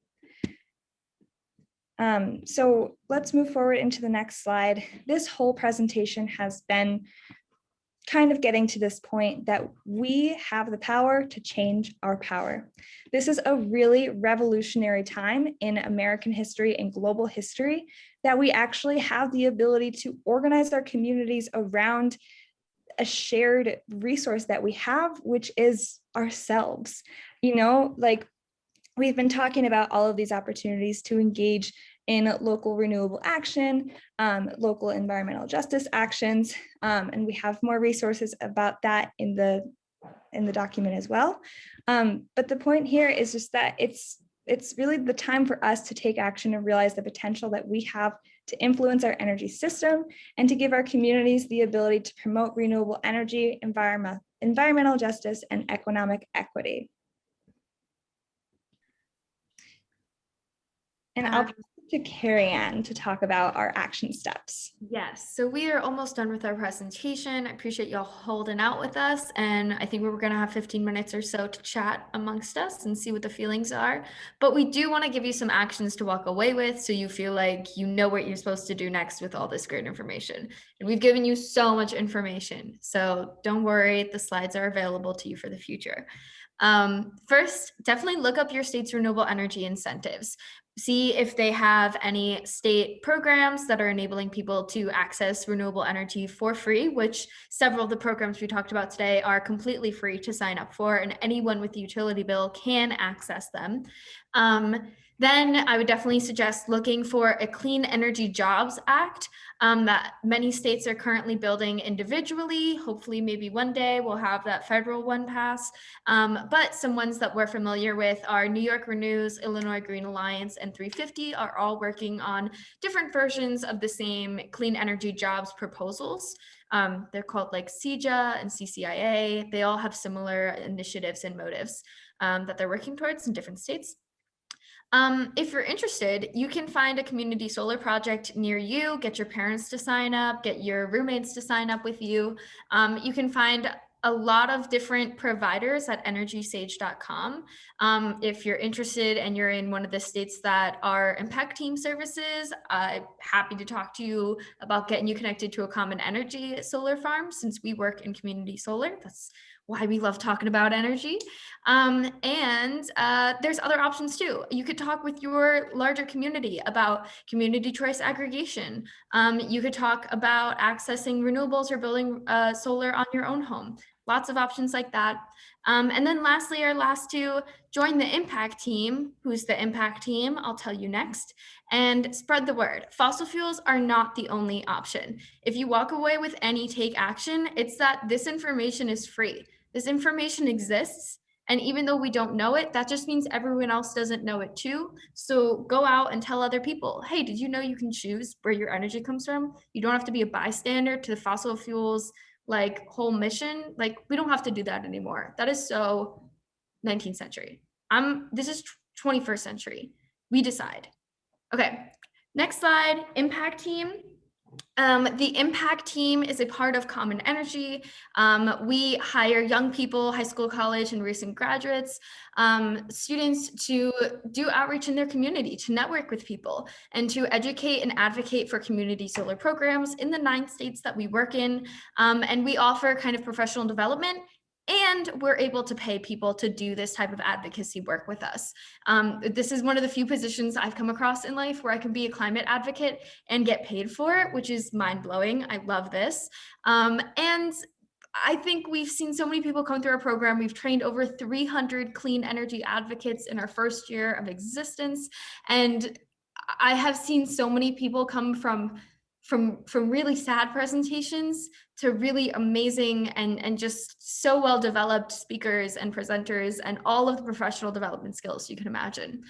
So let's move forward into the next slide. This whole presentation has been kind of getting to this point that we have the power to change our power. This is a really revolutionary time in American history and global history that we actually have the ability to organize our communities around a shared resource that we have, which is ourselves. You know, like we've been talking about all of these opportunities to engage in local renewable action, local environmental justice actions, and we have more resources about that in the document as well. But the point here is just that it's really the time for us to take action and realize the potential that we have to influence our energy system and to give our communities the ability to promote renewable energy, environmental justice, and economic equity. And I'll pass it to Carrie Ann to talk about our action steps. Yes, so we are almost done with our presentation. I appreciate y'all holding out with us, and I think we were going to have 15 minutes or so to chat amongst us and see what the feelings are. But we do want to give you some actions to walk away with so you feel like you know what you're supposed to do next with all this great information. And we've given you so much information, so don't worry, the slides are available to you for the future. First, definitely look up your state's renewable energy incentives. See if they have any state programs that are enabling people to access renewable energy for free, which several of the programs we talked about today are completely free to sign up for, and anyone with a utility bill can access them. Then I would definitely suggest looking for a Clean Energy Jobs Act that many states are currently building individually. Hopefully, maybe one day we'll have that federal one pass. But some ones that we're familiar with are New York Renews, Illinois Green Alliance, and 350 are all working on different versions of the same clean energy jobs proposals. They're called like CJA and CCIA. They all have similar initiatives and motives that they're working towards in different states. If you're interested, you can find a community solar project near you, get your parents to sign up, get your roommates to sign up with you. You can find a lot of different providers at energysage.com. If you're interested and you're in one of the states that are impact team services, I'm happy to talk to you about getting you connected to a common energy solar farm since we work in community solar. That's why we love talking about energy. There's other options too. You could talk with your larger community about community choice aggregation. You could talk about accessing renewables or building solar on your own home. Lots of options like that. And then lastly, our last two, join the impact team. Who's the impact team? I'll tell you next. And spread the word. Fossil fuels are not the only option. If you walk away with any take action, it's that this information is free. This information exists. And even though we don't know it, that just means everyone else doesn't know it too. So go out and tell other people, hey, did you know you can choose where your energy comes from? You don't have to be a bystander to the fossil fuels like whole mission. Like we don't have to do that anymore. That is so 19th century. This is 21st century. We decide. Okay, next slide, impact team. The impact team is a part of Common Energy. We hire young people, high school, college, and recent graduates, students to do outreach in their community, to network with people, and to educate and advocate for community solar programs in the 9 states that we work in. And we offer kind of professional development, and we're able to pay people to do this type of advocacy work with us. This is one of the few positions I've come across in life where I can be a climate advocate and get paid for it, which is mind-blowing. I love this. And I think we've seen so many people come through our program. We've trained over 300 clean energy advocates in our first year of existence. And I have seen so many people come from really sad presentations to really amazing and just so well developed speakers and presenters and all of the professional development skills you can imagine.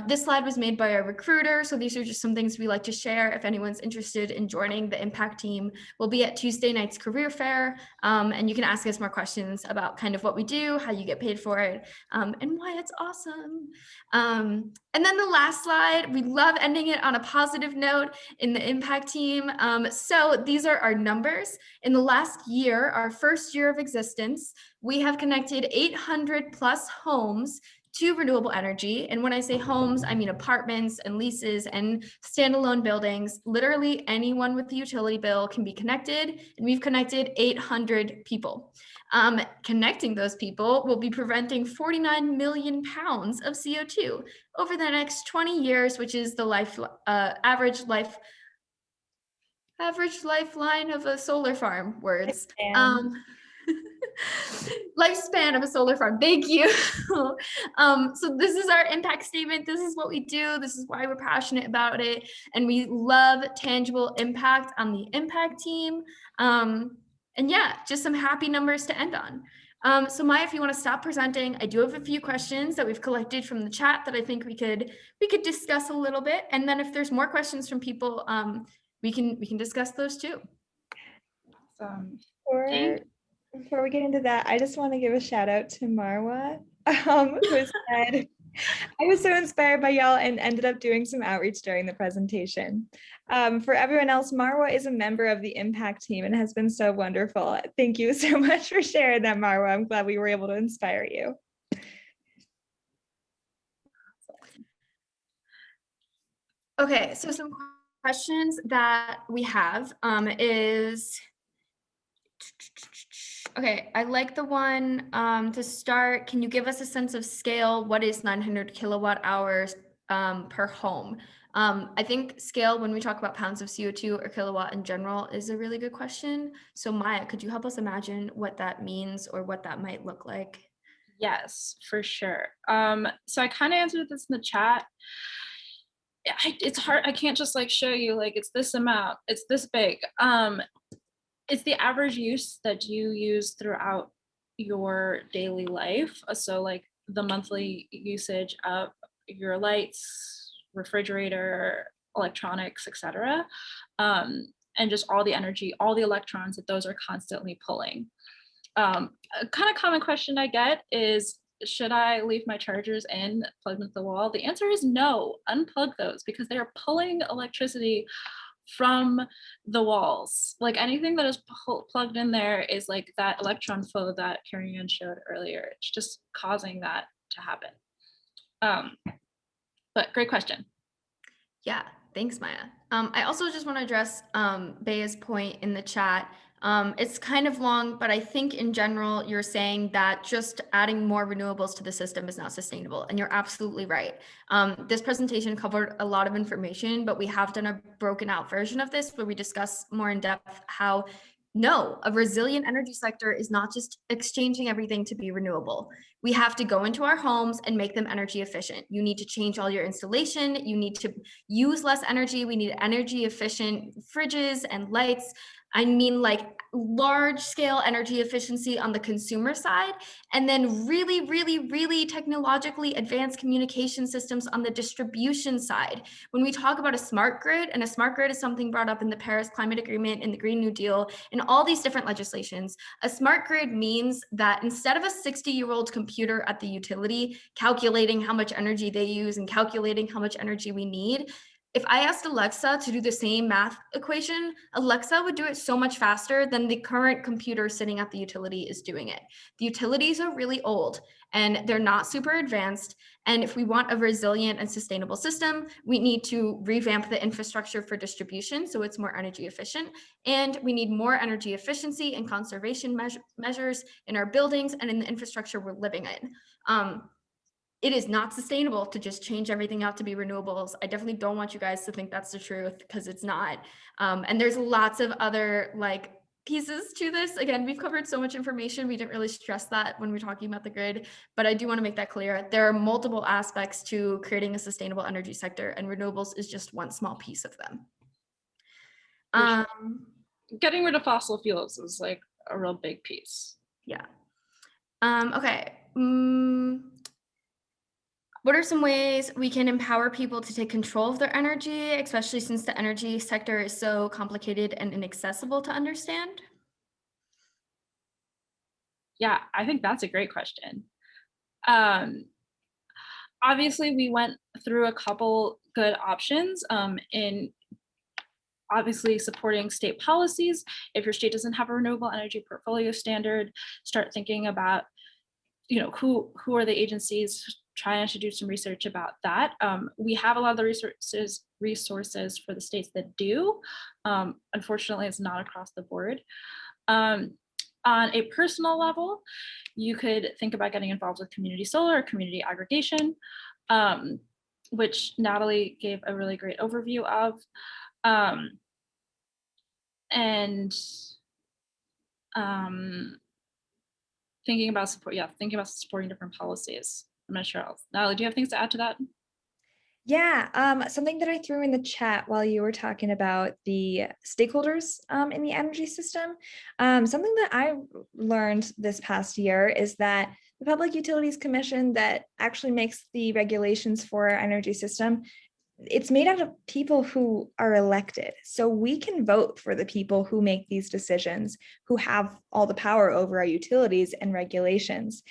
This slide was made by our recruiter, so these are just some things we like to share if anyone's interested in joining the impact team. We'll be at Tuesday night's career fair, and you can ask us more questions about kind of what we do, how you get paid for it, and why it's awesome. And then the last slide, we love ending it on a positive note in the impact team. So these are our numbers. In the last year, our first year of existence, we have connected 800 plus homes to renewable energy. And when I say homes, I mean apartments and leases and standalone buildings. Literally anyone with a utility bill can be connected, and we've connected 800 people. Connecting those people will be preventing 49 million pounds of CO2 over the next 20 years, which is the average lifeline of a solar farm, words. Lifespan of a solar farm. Thank you. So this is our impact statement. This is what we do. This is why we're passionate about it. And we love tangible impact on the impact team. And yeah, just some happy numbers to end on. So Maya, if you want to stop presenting, I do have a few questions that we've collected from the chat that I think we could discuss a little bit. And then if there's more questions from people, we can discuss those too. Before we get into that, I just want to give a shout out to Marwa, who said, I was so inspired by y'all and ended up doing some outreach during the presentation. For everyone else, Marwa is a member of the impact team and has been so wonderful. Thank you so much for sharing that, Marwa. I'm glad we were able to inspire you. Okay, so some questions that we have is, okay, I like the one to start. Can you give us a sense of scale? What is 900 kilowatt hours per home? I think scale, when we talk about pounds of CO2 or kilowatt in general, is a really good question. So Maya, could you help us imagine what that means or what that might look like? Yes, for sure. So I kind of answered this in the chat. It's hard. I can't just like show you like it's this amount, it's this big. It's the average use that you use throughout your daily life. So like the monthly usage of your lights, refrigerator, electronics, etc. And just all the energy, all the electrons that those are constantly pulling. A kind of common question I get is, should I leave my chargers in, plugged into the wall? The answer is no, unplug those because they are pulling electricity from the walls. Like anything that is plugged in there is like that electron flow that Carrie Ann showed earlier. It's just causing that to happen. But great question. Yeah, thanks, Maya. I also just want to address Bea's point in the chat. It's kind of long, but I think in general, you're saying that just adding more renewables to the system is not sustainable. And you're absolutely right. This presentation covered a lot of information, but we have done a broken out version of this where we discuss more in depth how no, a resilient energy sector is not just exchanging everything to be renewable. We have to go into our homes and make them energy efficient. You need to change all your installation. You need to use less energy. We need energy efficient fridges and lights. I mean, like large scale energy efficiency on the consumer side, and then really, really, really technologically advanced communication systems on the distribution side. When we talk about a smart grid, and a smart grid is something brought up in the Paris Climate Agreement, in the Green New Deal, in all these different legislations, a smart grid means that instead of a 60-year-old computer at the utility calculating how much energy they use and calculating how much energy we need, if I asked Alexa to do the same math equation, Alexa would do it so much faster than the current computer sitting at the utility is doing it. The utilities are really old and they're not super advanced. And if we want a resilient and sustainable system, we need to revamp the infrastructure for distribution so it's more energy efficient. And we need more energy efficiency and conservation measures in our buildings and in the infrastructure we're living in. It is not sustainable to just change everything out to be renewables. I definitely don't want you guys to think that's the truth because it's not. And there's lots of other like pieces to this. Again, we've covered so much information. We didn't really stress that when we're talking about the grid, but I do want to make that clear. There are multiple aspects to creating a sustainable energy sector, and renewables is just one small piece of them. Sure. Getting rid of fossil fuels is like a real big piece. Yeah. Okay. What are some ways we can empower people to take control of their energy, especially since the energy sector is so complicated and inaccessible to understand? Yeah, I think that's a great question. Obviously, we went through a couple good options in obviously supporting state policies. If your state doesn't have a renewable energy portfolio standard, start thinking about, you know, who are the agencies, trying to do some research about that. We have a lot of the resources for the states that do. Unfortunately, it's not across the board. On a personal level, you could think about getting involved with community solar or community aggregation, which Natalie gave a really great overview of. Thinking about support, thinking about supporting different policies. I'm not sure else. Natalie, do you have things to add to that? Yeah, something that I threw in the chat while you were talking about the stakeholders in the energy system. Something that I learned this past year is that the Public Utilities Commission that actually makes the regulations for our energy system, it's made out of people who are elected. So we can vote for the people who make these decisions, who have all the power over our utilities and regulations.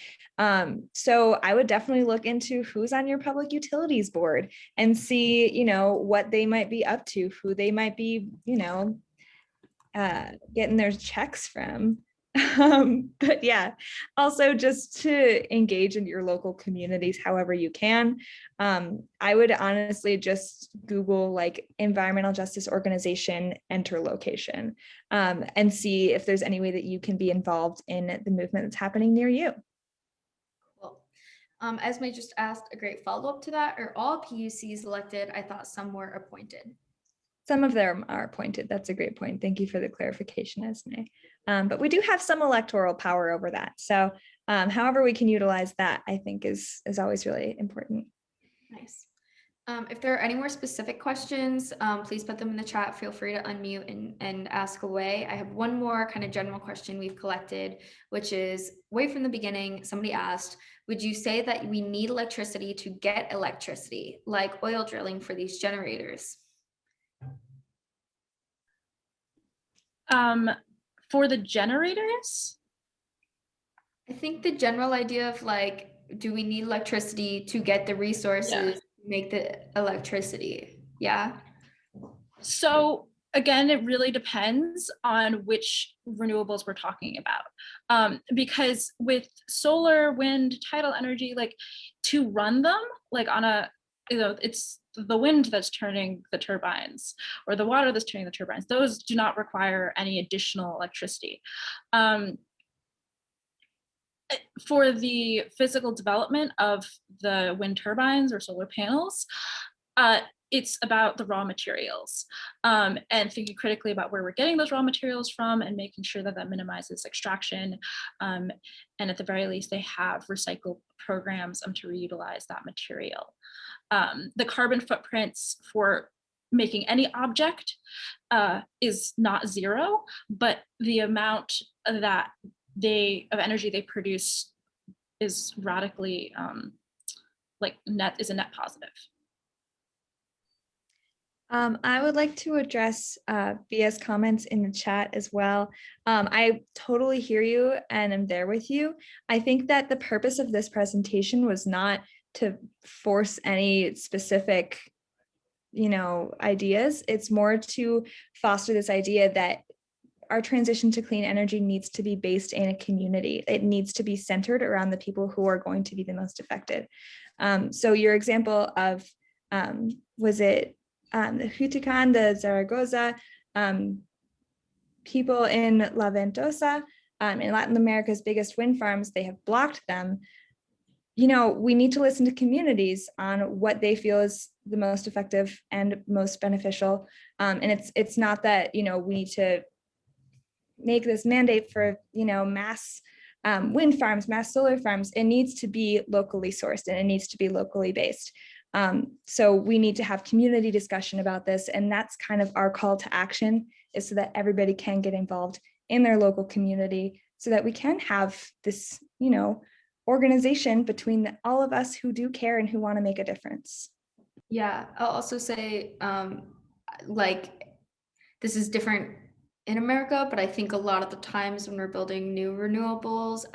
So I would definitely look into who's on your public utilities board and see, you know, what they might be up to, who they might be, you know, getting their checks from. But yeah, also just to engage in your local communities however you can. I would honestly just Google like environmental justice organization, enter location, and see if there's any way that you can be involved in the movement that's happening near you. Cool. Esme just asked a great follow-up to that. Are all PUCs elected? I thought some were appointed. Some of them are appointed. That's a great point. Thank you for the clarification, Esme. But we do have some electoral power over that. So However we can utilize that, I think is always really important. Nice. If there are any more specific questions, please put them in the chat. Feel free to unmute and ask away. I have one more kind of general question we've collected, which is way from the beginning. Somebody asked, would you say that we need electricity to get electricity, like oil drilling for these generators? For the generators? I think the general idea of like, do we need electricity to get the resources to make the electricity? Yeah. So again, it really depends on which renewables we're talking about. Because with solar, wind, tidal energy, like to run them, like on a, it's the wind that's turning the turbines or the water that's turning the turbines. Those do not require any additional electricity. For the physical development of the wind turbines or solar panels, it's about the raw materials and thinking critically about where we're getting those raw materials from and making sure that that minimizes extraction. And at the very least, they have recycle programs to reutilize that material. The carbon footprints for making any object is not zero, but the amount that of energy they produce is radically is a net positive. I would like to address Bia's comments in the chat as well. I totally hear you and I'm there with you. I think that the purpose of this presentation was not to force any specific, ideas. It's more to foster this idea that our transition to clean energy needs to be based in a community. It needs to be centered around the people who are going to be the most affected. So your example of, was it the Jutucan, the Zaragoza, people in La Ventosa, in Latin America's biggest wind farms, they have blocked them. We need to listen to communities on what they feel is the most effective and most beneficial. And it's not that, we need to make this mandate for, mass wind farms, mass solar farms. It needs to be locally sourced and it needs to be locally based. So we need to have community discussion about this. And that's kind of our call to action, is so that everybody can get involved in their local community so that we can have this, organization between all of us who do care and who want to make a difference. Yeah, I'll also say, this is different in America, but I think a lot of the times when we're building new renewables,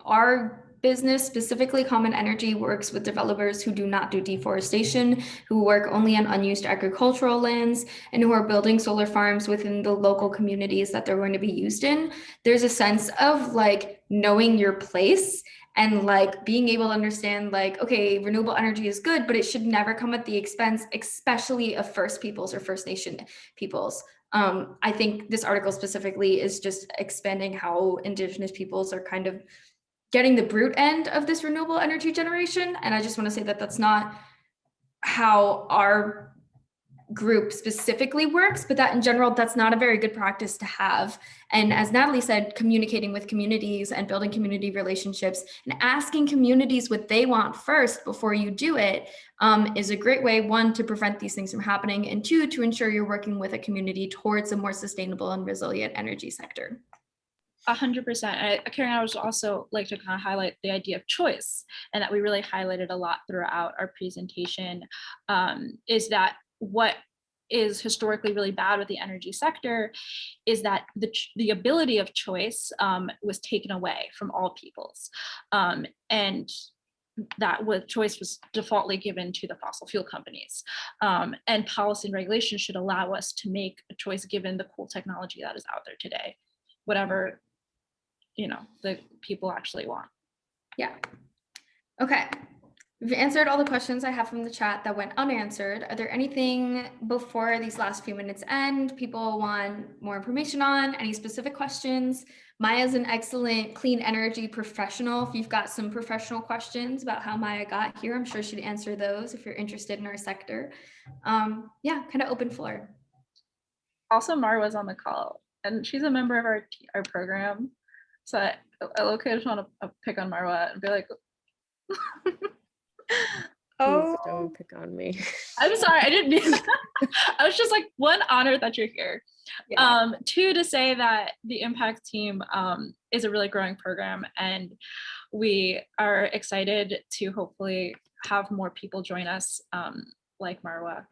our business, specifically Common Energy, works with developers who do not do deforestation, who work only on unused agricultural lands, and who are building solar farms within the local communities that they're going to be used in. There's a sense of knowing your place and being able to understand okay, renewable energy is good, but it should never come at the expense, especially of First Peoples or First Nation peoples. I think this article specifically is just expanding how Indigenous peoples are kind of getting the brute end of this renewable energy generation. And I just want to say that that's not how our group specifically works, but that in general, that's not a very good practice to have. And as Natalie said, communicating with communities and building community relationships and asking communities what they want first before you do it is a great way, one, to prevent these things from happening, and two, to ensure you're working with a community towards a more sustainable and resilient energy sector. 100%. Carrie, I would also like to kind of highlight the idea of choice, and that we really highlighted a lot throughout our presentation, is that what is historically really bad with the energy sector is that the ability of choice was taken away from all peoples. And that choice was defaultly given to the fossil fuel companies. And policy and regulation should allow us to make a choice given the cool technology that is out there today, whatever the people actually want. Yeah. Okay. We've answered all the questions I have from the chat that went unanswered. Are there anything before these last few minutes end people want more information on? Any specific questions? Maya's an excellent clean energy professional. If you've got some professional questions about how Maya got here, I'm sure she'd answer those if you're interested in our sector. Yeah, kind of open floor. Also, Mar was on the call, and she's a member of our program. So low-key just want to pick on Marwa and be like, Please don't pick on me. I'm sorry, I didn't mean that. I was just like, one, honored that you're here. Yeah. Two, to say that the impact team is a really growing program, and we are excited to hopefully have more people join us like Marwa.